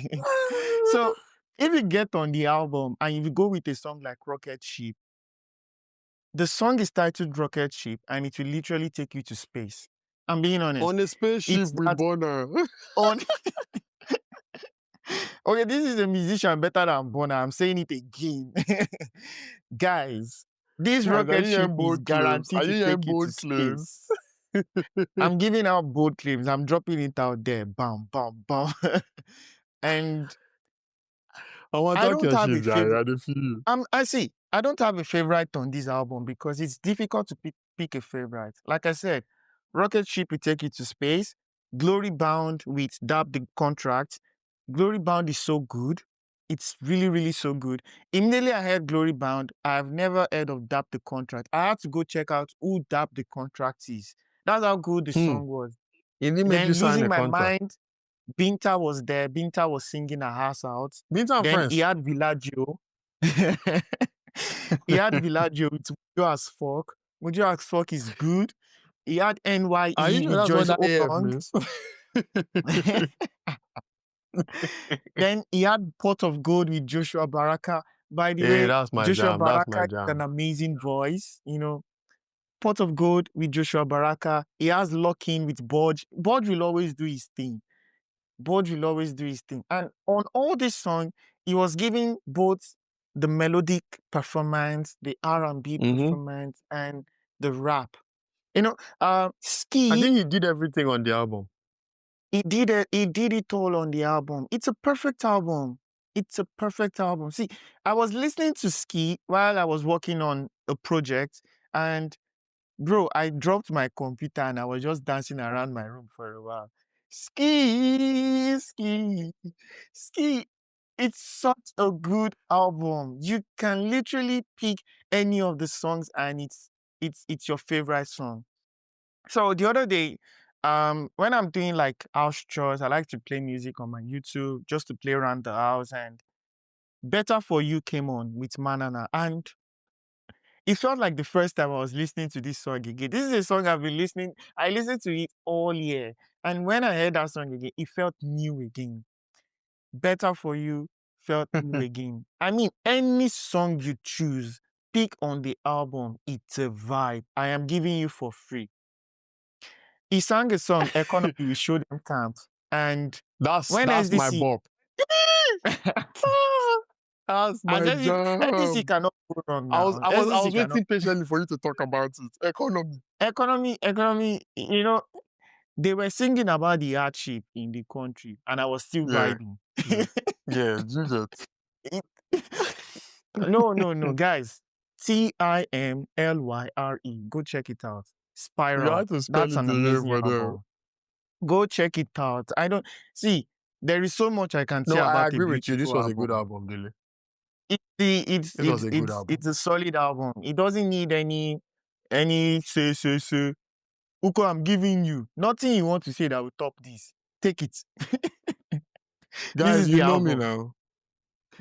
So if you get on the album and if you go with a song like Rocket Ship, the song is titled Rocket Ship and it will literally take you to space. I'm being honest. On a spaceship It's with that Bonner. on okay, this is a musician better than Bonner. I'm saying it again. Guys, this Guys, are rocket you ship hearing is bold claims? guaranteed Are to you hearing take you to bold space. claims? I'm giving out bold claims. I'm dropping it out there. Bam, bam, bam. And I want I to talk don't your have a shit, Jai. favorite. I dey feel you. I see. I don't have a favorite on this album because it's difficult to pick a favorite. Like I said, Rocket Ship will take you to space. Glory Bound with Dab the Contract. Glory Bound is so good. It's really, really so good. Immediately I heard Glory Bound, I've never heard of Dab the Contract. I had to go check out who Dab the Contract is. That's how good the Hmm. song was. It didn't make you Then sign losing a my contract. mind, Binta was there. Binta was singing her ass out. Being our Then he friends. had Villaggio. He had Villaggio with Mojo as fuck. Mojo as fuck is good. He had Are you NYE sure with that's what Joyce that AF Olong. means? Then he had Pot of Gold with Joshua Baraka. By the Hey, way, that's my Joshua jam. That's Baraka my is an jam. amazing voice. You know, Pot of Gold with Joshua Baraka. He has Lock In with Bodge. Bodge will always do his thing. Bodge will always do his thing. And on all this song, he was giving both the melodic performance, the R&B Mm-hmm. performance, and the rap. You know, I Ski, think he did everything on the album. he did it all on the album. It's a perfect album. It's a perfect album. See, I was listening to Ski while I was working on a project, and bro, I dropped my computer and I was just dancing around my room for a while. Ski, ski, ski. It's such a good album. You can literally pick any of the songs and it's your favorite song. So the other day, when I'm doing like house chores, I like to play music on my YouTube just to play around the house. And Better For You came on with Manana, and it felt like the first time I was listening to this song again. This is a song I've been listening. I listened to it all year, and when I heard that song again, it felt new again. Better For You felt new again. I mean, any song you choose, pick on the album, it's a vibe. I am giving you for free. He sang a song, Economy, we showed them camp. And when That's my SDC, bop. That's as my SDC jam. cannot go wrong now. I SDC was cannot. waiting patiently for you to talk about it. Economy. Economy, you know, they were singing about the hardship in the country, and I was still Yeah. vibing. Yeah. Yeah, do that. No, guys. Timlyre. Go check it out. You Spiral. have to spell That's it an again amazing for them. album. Go check it out. I don't see. There is so much I can say No, I about a agree with you. This beautiful was a good album. album, Dele. This was a good album. it's a solid album. It doesn't need any say. Uko, I'm giving you nothing you want to say that will top this. Take it. This Guys, is you the know me album. now.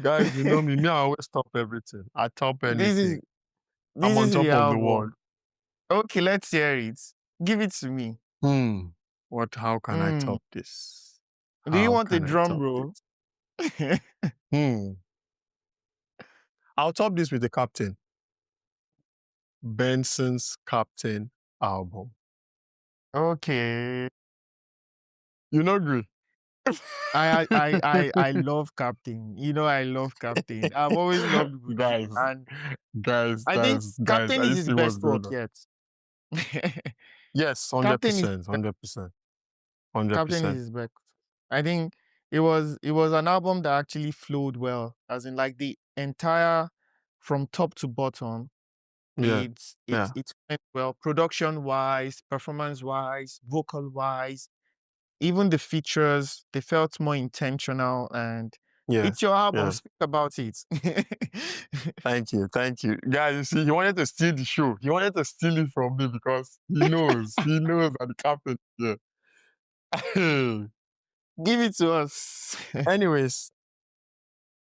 Guys, you know me. Me, I always top everything. I top This is anything. I'm this on is the top of the world. album. Okay, let's hear it. Give it to me. How can I Hmm. top this? Do you How want a can I drum top roll? this? Hmm. I'll top this with the Captain. Benson's Captain album. Okay. You know, agree? I love Captain. You know I love Captain. I've always loved Buju, guys, and guys, I think guys, guys, Captain are is you his see what's best work going on? yet. Yes, Captain is 100%, 100%, hundred Captain is percent. his best. I think it was an album that actually flowed well, as in like the entire from top to bottom. Yeah, yeah, It went well, production wise, performance wise, vocal wise, even the features, they felt more intentional, and yeah, it's your album. yeah. Speak about it. Thank you, thank you. Guys, you see, he wanted to steal the show. He wanted to steal it from me because he knows that the Captain, yeah. Give it to us. Anyways,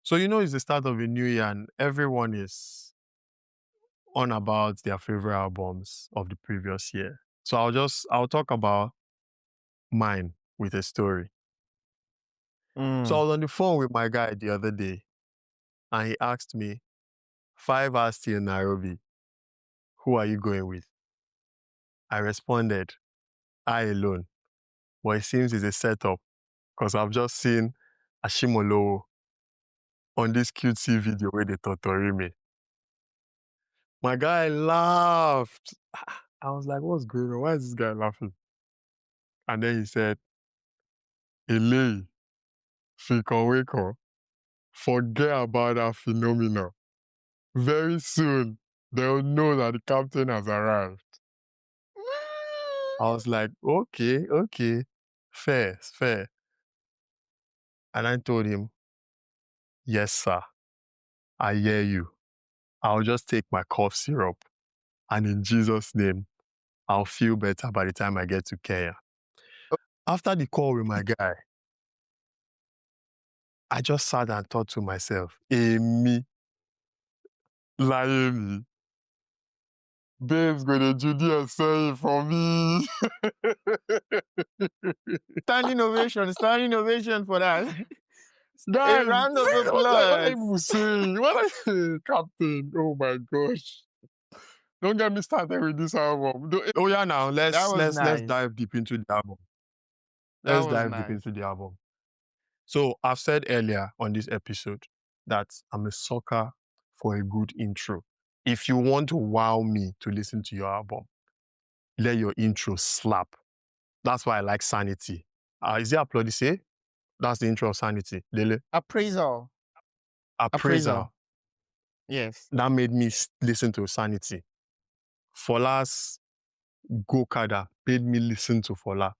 so it's the start of a new year and everyone is on about their favorite albums of the previous year. So I'll talk about mine with a story. So I was on the phone with my guy the other day and he asked me, 5 hours till Nairobi, who are you going with? I responded, I alone. But it seems it's a setup because I've just seen Ashimolo on this cutesy video where they torture me. My guy laughed. I was like, what's going on? Why is this guy laughing? And then he said, Ele, Fikon forget about that phenomenon. Very soon, they'll know that the captain has arrived. I was like, okay, fair. And I told him, yes, sir, I hear you. I'll just take my cough syrup. And in Jesus' name, I'll feel better by the time I get to Kenya. After the call with my guy, I just sat and thought to myself, me, lying me, babes gonna do this for me. Standing ovation for that. A Guys, round of what are applause. you saying? What are you saying, Captain? Oh my gosh. Don't get me started with this album. Oh yeah, now That let's was let's let's nice. dive deep into the album. That Let's was dive deep nice. into the album. So I've said earlier on this episode that I'm a sucker for a good intro. If you want to wow me to listen to your album, let your intro slap. That's why I like Sanity. Is it Applaudisse? That's the intro of Sanity. Dele. Appraisal. Appraisal. Yes. That made me listen to Sanity. Fola's Gokada made me listen to Fola.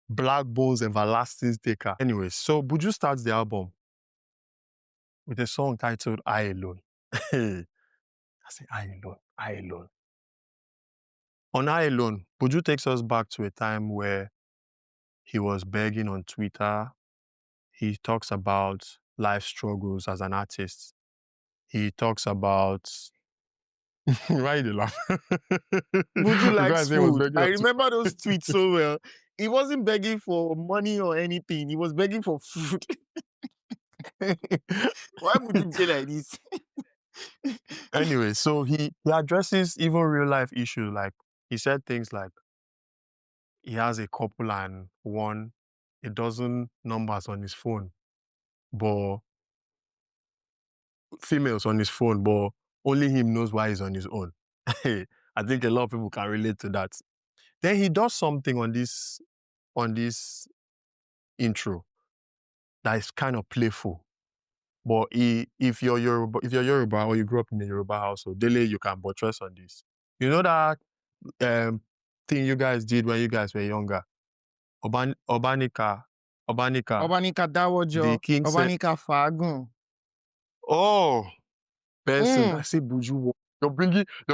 Black Bones Everlasting Taker. Anyways, so Buju starts the album with a song titled I Alone. I say, I Alone. On I Alone, Buju takes us back to a time where he was begging on Twitter. He talks about life struggles as an artist. He talks about... Why did you laugh? Buju Because I likes say he was food. begging I on Twitter. remember those tweets so well. He wasn't begging for money or anything. He was begging for food. Why would you say like this? Anyway, so he addresses even real life issues. Like he said things like he has a couple and a dozen numbers on his phone, but females on his phone, but only him knows why he's on his own. I think a lot of people can relate to that. Then he does something on this intro that is kind of playful. But if you're Yoruba or you grew up in a Yoruba household, Dele, you can buttress on this. You know that thing you guys did when you guys were younger? Obanika. Obanika The Dawojo, king said, Obanika Fagun. oh, Benson, I say Buju. You're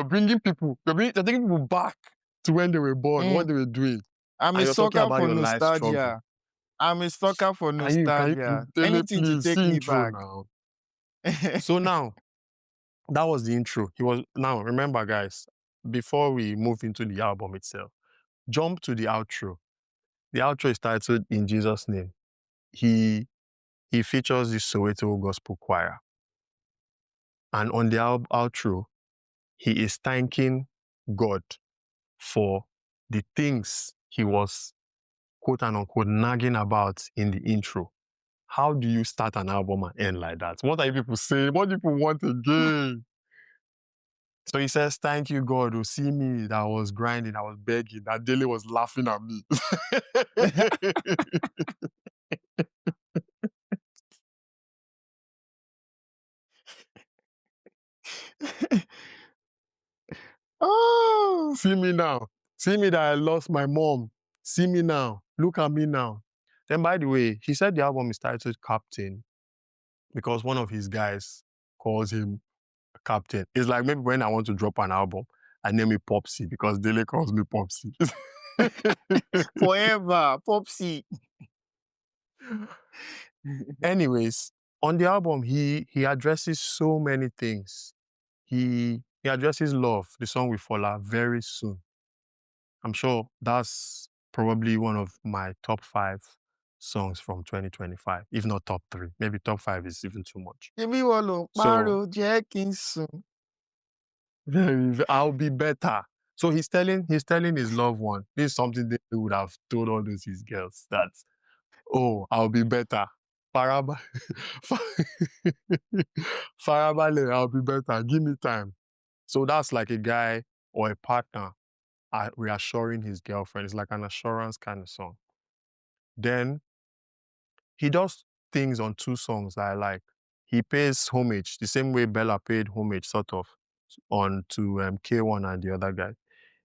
bringing people, they're taking people back to when they were born, what they were doing. I'm And a you're talking sucker about for your life struggle. nostalgia. I'm a sucker for Can nostalgia. you Dele, Anything to please take see me intro back. now? So now, that was the intro. Now remember guys, before we move into the album itself, jump to the outro. The outro is titled In Jesus' Name. He features the Soweto Gospel Choir. And on the outro, he is thanking God for the things he was quote and unquote nagging about in the intro. How do you start an album and end like that? What are you people saying? What do people want again? So he says, thank you, God, who see me that I was grinding, I was begging, that Dele was laughing at me. Oh, See me now. See me that I lost my mom. See me now. Look at me now. Then, by the way, he said the album is titled Captain because one of his guys calls him Captain. It's like maybe when I want to drop an album, I name it Popsy because Dele calls me Popsy. forever, Popsy. Anyways, on the album, he addresses so many things. He addresses Love, the song with Fola, very soon. I'm sure that's probably one of my top 5 songs from 2025, if not top 3. Maybe top 5 is even too much. So I'll be better. So he's telling his loved one. This is something they would have told all those his girls that, oh, I'll be better. Faraba, Farabale, I'll be better. Give me time. So that's like a guy or a partner reassuring his girlfriend. It's like an assurance kind of song. Then he does things on 2 songs that I like. He pays homage the same way Bella paid homage, sort of, on to K1 and the other guy.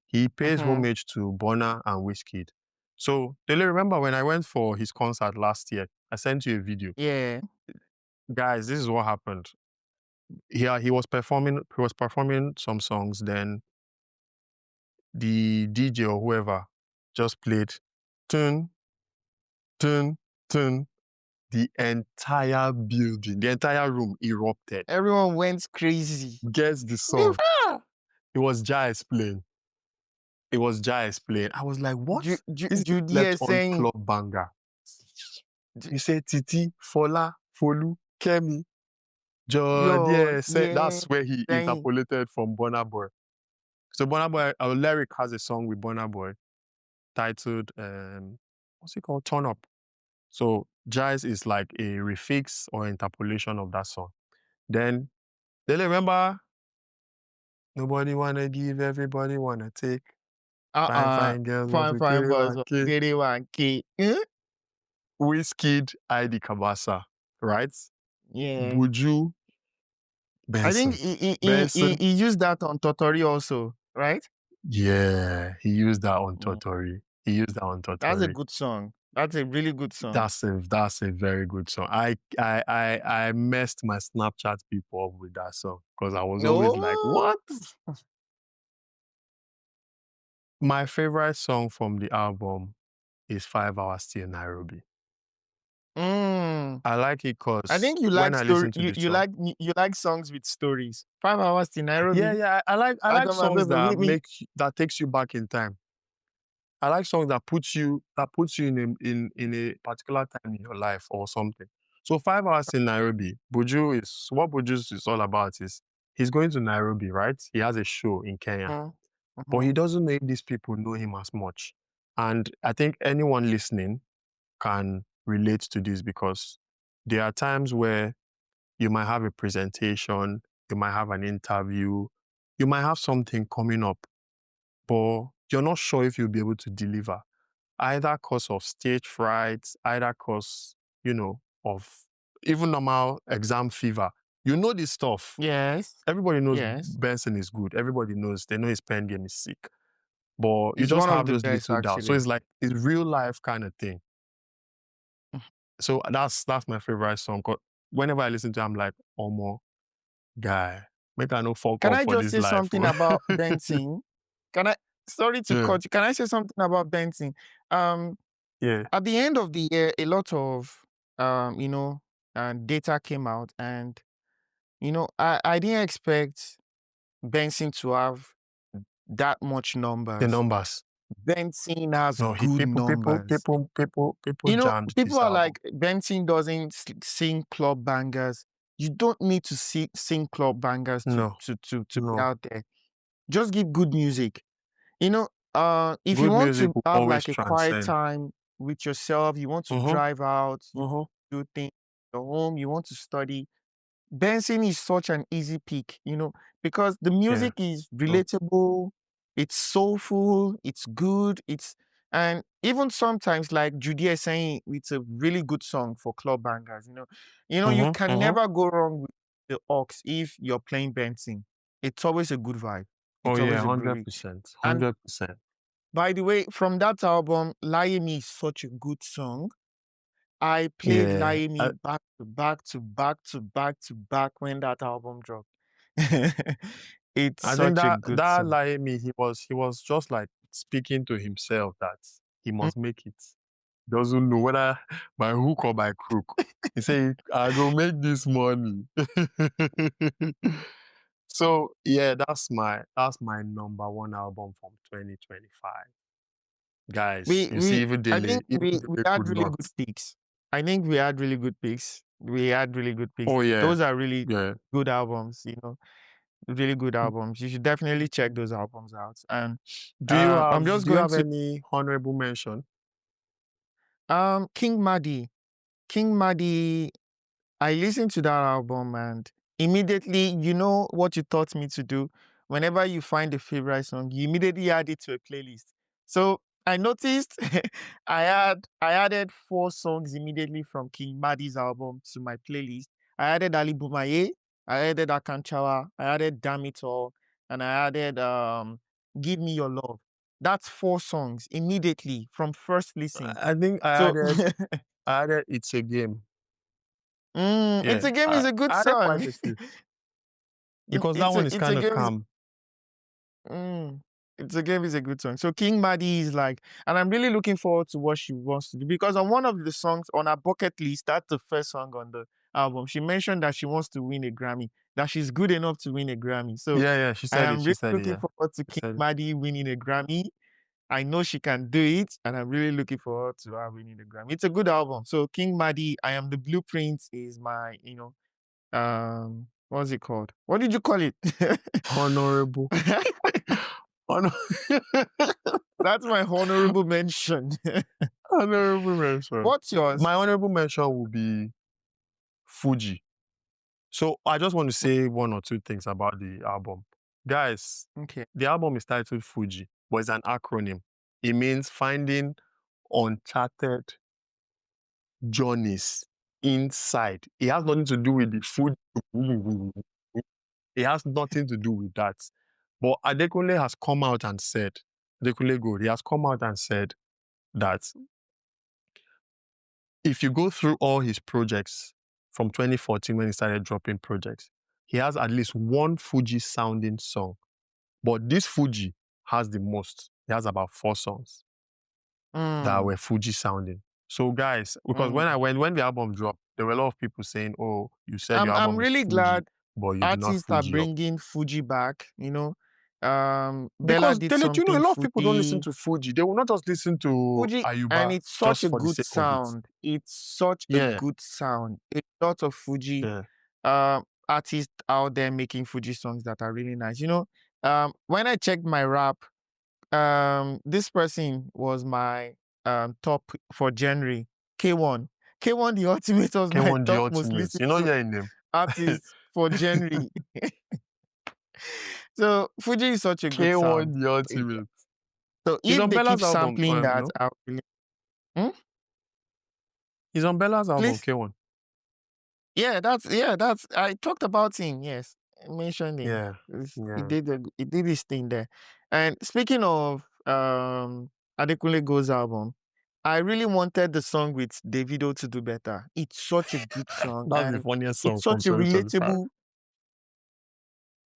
He pays homage to Burna and Wizkid. So, Dele, remember when I went for his concert last year? I sent you a video. Yeah. Guys, this is what happened. He was performing some songs. Then the DJ or whoever just played tune, tune, tune. The entire building, the entire room erupted. Everyone went crazy. Guess the song. It was Jais playing. It was Jais playing. I was like, what? This is left on saying, club banger. You say Titi, Fola, Folu, Kemi, yo, yeah. That's where he saying. interpolated from Burna Boy. So Burna Boy, our lyric has a song with Burna Boy titled, what's it called? Turn Up. So Jais is like a refix or interpolation of that song. Then, remember, nobody wanna give, everybody wanna take. Fine girls, Fine boys, Kere 1K. Wizkid, ID Kabasa, right? Yeah. Buju, Benson. I think he used that on Totori also, right? Yeah, he used that on Totori. That's a good song. That's a really good song. That's a very good song. I messed my Snapchat people up with that song because I was always like, what? My favorite song from the album is 5 Hours Till Nairobi. I like it because I think you like you like songs with stories. 5 Hours Till Nairobi. Yeah. I like songs that takes you back in time. I like songs that puts you in a particular time in your life or something. So 5 Hours in Nairobi, Buju is all about is he's going to Nairobi, right? He has a show in Kenya. But he doesn't know if these people know him as much. And I think anyone listening can relate to this because there are times where you might have a presentation, you might have an interview, you might have something coming up, but you're not sure if you'll be able to deliver. Either cause of stage fright, either cause, of even normal exam fever. You know this stuff. Yes. Everybody knows Benson is good. Everybody knows, they know his pen game is sick. But you He's just one of have the those best, little doubts. So actually. it's like it's real life kind of thing. So that's my favorite song. 'Cause whenever I listen to it, I'm like, Omo, guy, Make I no fuck Can up I for just this say life. something Oh. about Benson? Can I? Sorry to Yeah, cut you. Can I say something about Benson? Um, yeah. at the end of the year, a lot of you know, data came out, and I didn't expect Benson to have that much The numbers. numbers. Benson has No, he good numbers. people jammed People this are album. like, Benson doesn't sing club bangers. You don't need to sing club bangers to No, be no. out there. Just give good music. If you Good want music to will have always like a quiet transcend. time with yourself, you want to Mm-hmm. drive out, you Mm-hmm. do things at home, you want to study, Benson is such an easy pick, because the Yeah. music is True. relatable, it's soulful, it's good, and even sometimes, like Judy is saying, it's a really good song for club bangers. You Mm-hmm. can Mm-hmm. never go wrong with the aux if you're playing Benson. It's always a good vibe. Oh It's yeah, always a groovy. 100%. And 100%. by the way, from that album, Lie Me is such a good song. I played Yeah. Lie Me back to back to back to back to back when that album dropped. It's I think such a good that song. like me, he was just like speaking to himself that he Mm. must make it. Doesn't know whether by hook or by crook. He say, I go make this money. So yeah, that's my number one album from 2025. Guys, We you see, we even I Dele, think even we Dele had could really not. good picks. I think we had really good picks. We had really good picks. Oh yeah, Those are really yeah. good albums. Really good albums. You should definitely check those albums out. And Do you I'm have just do you going have to any honorable mention? King Madi. King Madi, I listened to that album, and immediately, you know what you taught me to do? Whenever you find a favorite song, you immediately add it to a playlist. So I noticed I added 4 songs immediately from King Madi's album to my playlist. I added Ali Bumaye, I added Akanchawa, I added Damn It All, and I added Give Me Your Love. That's 4 songs immediately from first listen. I think I So added I added It's a Game. It's Yeah, a Game I, is a good I added song. quite a few because that one is It's a kind of Game is calm. mm, it's a Game is a good song. So King Madi is like, and I'm really looking forward to what she wants to do, because on one of the songs on her bucket list, that's the first song on the album. She mentioned that she wants to win a Grammy, that she's good enough to win a Grammy. So Yeah, yeah. She I said it. am She really said it. looking Yeah, forward to she King said it. Madi winning a Grammy. I know she can do it, and I'm really looking forward to her winning the Grammy. It's a good album. So King Madi, I Am the Blueprint is my, what's it called? What did you call it? Honorable. Honor- That's my honorable mention. honorable mention. What's yours? My honorable mention will be Fuji. So I just want to say one or two things about the album. Guys, Okay. the album is titled Fuji, but it's an acronym. It means finding uncharted journeys inside. It has nothing to do with the food. It has nothing to do with that. But Adekunle has come out and said, Adekunle Gold, he has come out and said that if you go through all his projects from 2014 when he started dropping projects, he has at least one Fuji sounding song. But this Fuji has the most. He has about 4 songs that Mm, were Fuji sounding. So guys, because mm. when the album dropped, there were a lot of people saying, "Oh, you said your I'm album is really Fuji, glad but you did not artists are Fuji up." bringing Fuji back. Bella Because did a something lot of people don't listen Fuji. to Fuji. They will not just listen to Fuji, and Ayuba it's such just a for the good sake of it. sound. It's such a Yeah, good sound. A lot of Fuji yeah. artists out there making Fuji songs that are really nice. When I checked my rap, this person was my top for January. K1. K1 The Ultimate was my K1 the top most ultimate. listened You know to your name. artist for January. So Fuji is such a good K1 sound. the ultimate. So He's if on they keep Bella's album. sampling that, No, I'll really. Hmm? he's on Bella's album. Please. K1. Yeah, that's I talked about him. Yes, I mentioned him. Yeah, He yeah. did his thing there. And speaking of Adekunle Go's album, I really wanted the song with Davido to do better. It's such a good song, That's the and funniest song it's from such a 2025. relatable.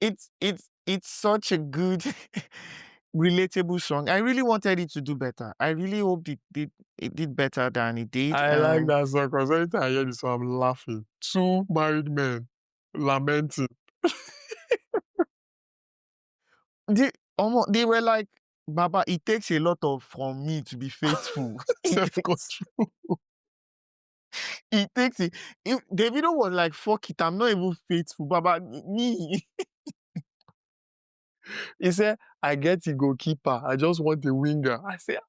it's such a good relatable song. I really wanted it to do better. I really hoped it did better than it did. I like And that song because anytime I hear this song, I'm laughing. Two married men lamenting. they were like, Baba, it takes a lot of from me to be faithful. Self-control. It takes it. If Davido was like, fuck it, I'm not even faithful, Baba. Me. He said, I get a goalkeeper. I just want a winger. I say,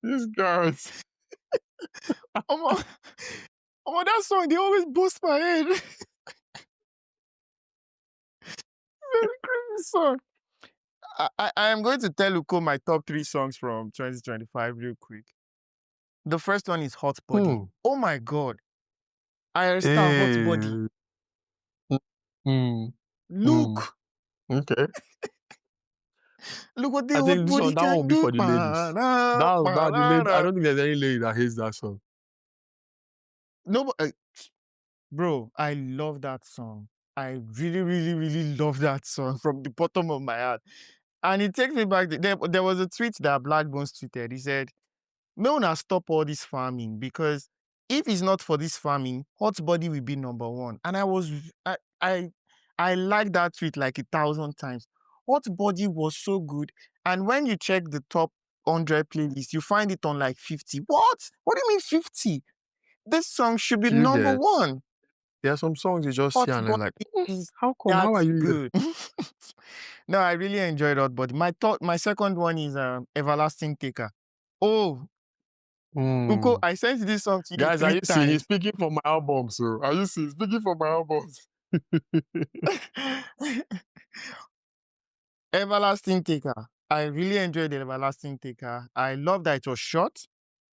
these guys. Omo, that song, they always boost my head. Very crazy song. I am going to tell Uko my top 3 songs from 2025 real quick. The first one is Hot Body. Hmm. Oh my God. I start Hot Body. Hey. Hmm. Hmm. Look Okay. what the I Hot think this one, Body that one will can be do. for the ladies. That the lady. I don't think there's any lady that hates that song. No, bro, I love that song. I really, really, really love that song from the bottom of my heart. And it takes me back. There was a tweet that Black Bones tweeted. He said, "May una stop all this farming, because if it's not for this farming, Hot Body will be number one." And I like that tweet like 1,000 times. Hot Body was so good. And when you check the top 100 playlist, you find it on like 50. What? What do you mean 50? This song should be Do you number get? one. There are some songs you just see Hot and they're Body like, is how come? that How are you here? good. No, I really enjoyed Hot Body. My second one is Everlasting Taker. Oh, Uko, Hmm. I sent this song to you Guys, are 3 you seeing? He's times. speaking for my album, so are you seeing? He's speaking for my albums. Everlasting Taker. I really enjoyed the Everlasting Taker. I love that it was short,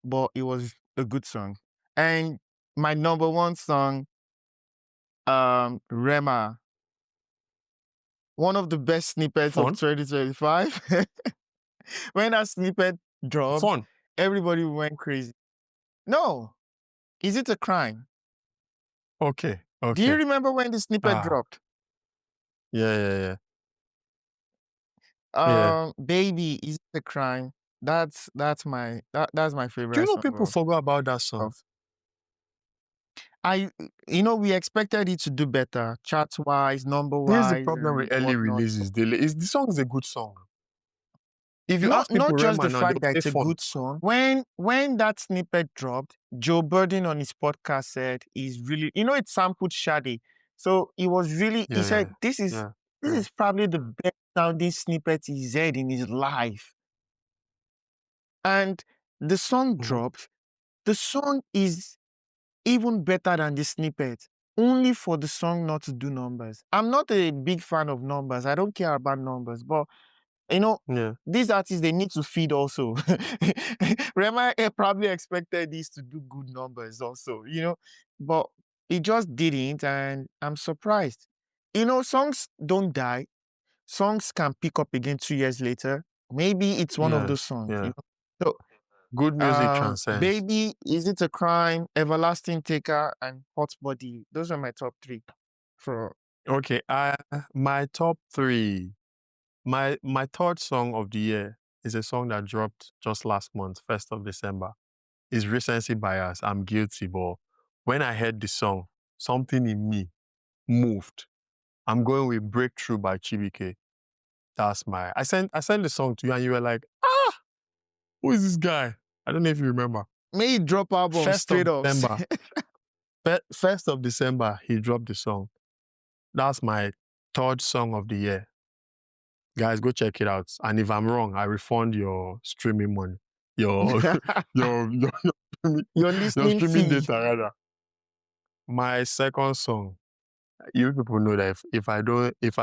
but it was a good song. And my number one song, Rema. One of the best snippets of Fun. 2025. When that snippet dropped, Fun. everybody went crazy. No, is it a crime? Okay. Do you Okay. remember when the snippet Ah. dropped? Yeah. Yeah. Yeah. Yeah. Baby, is it a crime? That's my Do you favorite know song people forgot about that song? of I we expected it to do better, chart wise, number Here's the wise, problem with and early whatnot. releases. The song is a good song. If you Not ask people not just Rema the now, fact they'll that say it's a fun. good song. When that snippet dropped, Joe Budden on his podcast said he's really, it sampled Shadi. So he Yeah. said Yeah. this Yeah. is probably the best sounding snippet he's heard in his life. And the song Mhm. dropped. The song is even better than the snippet, only for the song not to do numbers. I'm not a big fan of numbers. I don't care about numbers, but Yeah. these artists, they need to feed also. Rema probably expected this to do good numbers also, but it just didn't, and I'm surprised. Songs don't die. Songs can pick up again 2 years later. Maybe it's one of Yeah. those songs, Yeah. So, Good music transcends. Baby, Is It a Crime, Everlasting Taker, and Hot Body. Those are my top 3 for Okay. My top 3. My third song of the year is a song that dropped just last month, 1st of December. It's recency bias. I'm guilty, but when I heard the song, something in me moved. I'm going with Breakthrough by Chibike. That's I sent the song to you and you were like, who is this guy? I don't know if you remember. May it drop album 1st of straight up. December. 1st of December, he dropped the song. That's my third song of the year. Guys, go check it out. And if I'm wrong, I refund your streaming money. Your your your, Your your listening streaming fee. data rather. My second song, you people know that if I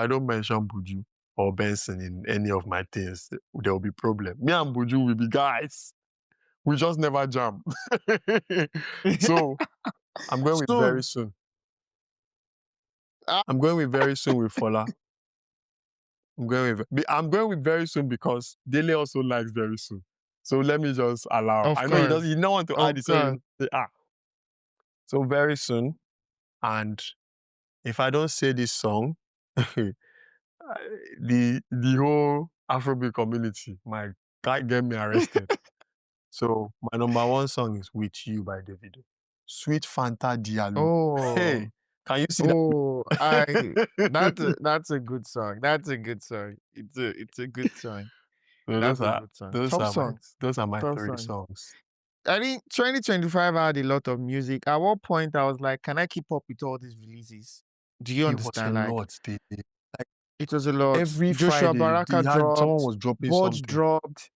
don't mention Buju or Benson in any of my things, there will be problem. Me and Buju will be guys. We just never jam. So I'm going with very Soon. soon. Ah, I'm going with very soon with Fola. I'm going with very soon because Dele also likes very soon. So let me just allow. of I know he doesn't. course. He don't want to Of add it. So course. so very soon. And if I don't say this song, the whole Afrobeat community might get me arrested. So my number one song is "With You" by Davido. Sweet Fanta Diallo. Oh, Hey, can you see oh, that? that's a good song. That's a good song. It's a good song. So That's a good song. Top songs. those are my Top three songs. songs. I think 2025 had a lot of music. At one point, I was like, can I keep up with all these releases? Do you It was a understand? Like, lot. Like it was a lot. every Joshua Friday, Baraka they had someone dropped, was dropping Budge something. dropped,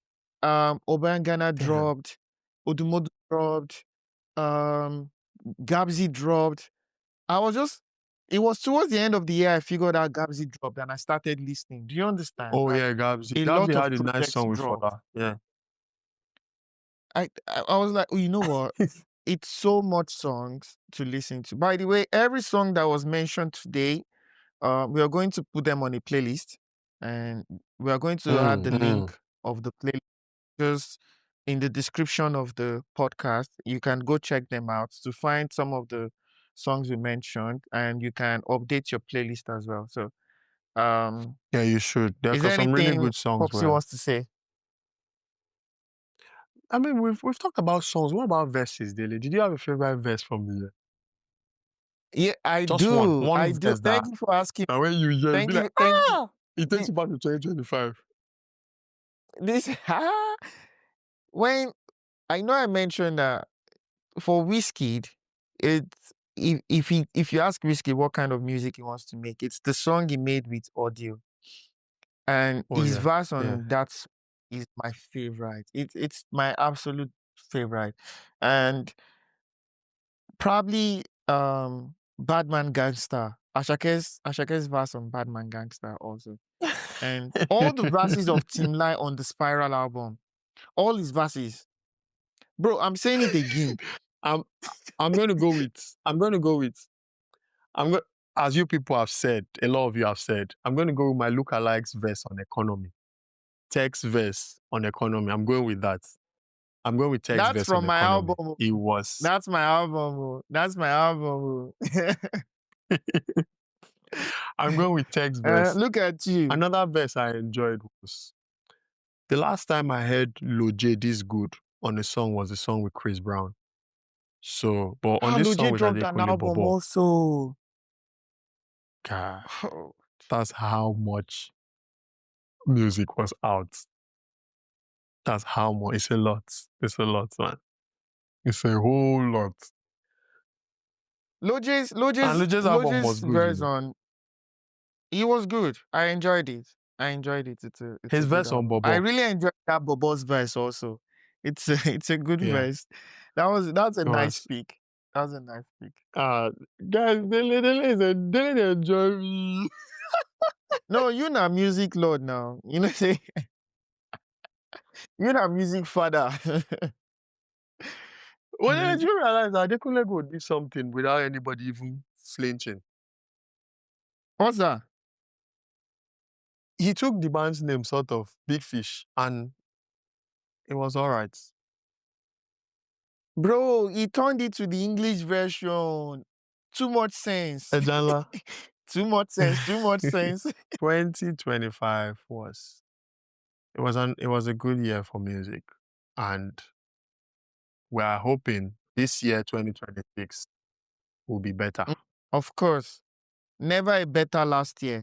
Obangana Damn. dropped, Odumodu dropped, Gabsy dropped. It was towards the end of the year I figured out Gabsy dropped and I started listening. Do you understand? Oh Like, yeah, Gabs. a Gabs lot of had a nice projects song with dropped. Fola. Yeah. I was like, oh, you know what? It's so much songs to listen to. By the way, every song that was mentioned today, we are going to put them on a playlist, and we are going to add the link of the playlist just in the description of the podcast. You can go check them out to find some of the songs we mentioned, and you can update your playlist as well. So, Yeah, you should. There is are there some really anything good songs Popsy where wants to say? I mean we've talked about songs. What about verses, Daily? Did you have a favorite verse from the year? Yeah, I Just one. do. One I do. verse Thank that you for asking. and when you hear it, be Thank like, you. Thank you. it takes The- you back to 2025. This when I know I mentioned that for Wizkid, it's if you ask Wizkid what kind of music he wants to make, it's the song he made with audio, and Oh his yeah. verse Yeah. on that is my favorite. It's my absolute favorite, and probably Badman Gangster. Ashake's verse on Badman Gangster also, and all the verses of Tim Lai on the Spiral album, all his verses, bro. I'm saying it again. I'm I'm going to go with I'm going to go with I'm going as you people have said, a lot of you have said, I'm going to go with my lookalikes verse on economy. Text verse on economy. I'm going with that. I'm going with text That's verse on from my economy. album. It was That's my album. That's my album. I'm going with text verse. Look at you. Another verse I enjoyed was the last time I heard Lil J this good on a song was a song with Chris Brown. So, but on this song Loj with dropped an Adekunle album Bobo, also. God, that's how much music was out. That's how much. It's a lot. It's a lot, man. It's a whole lot. Loj's And Lil J's album was Loj's good, you verse know. on he was good. I enjoyed it. I enjoyed it. It's His a good verse on album. I Bobo, really enjoyed that Bobo's verse also. It's a good yeah, verse. That's a it nice was. pick. That was a nice pick. Uh, guys, they enjoy me. No, you not music lord now. You know say you not music father. When did you realize that Adekunle go do something without anybody even flinching? What's that? He took the band's name, sort of, Big Fish, and it was all right. Bro, he turned it to the English version. Too much sense. Ejala, Too much sense. Too much sense. 2025 it was a good year for music, and we are hoping this year 2026 will be better. Of course. Never a better last year.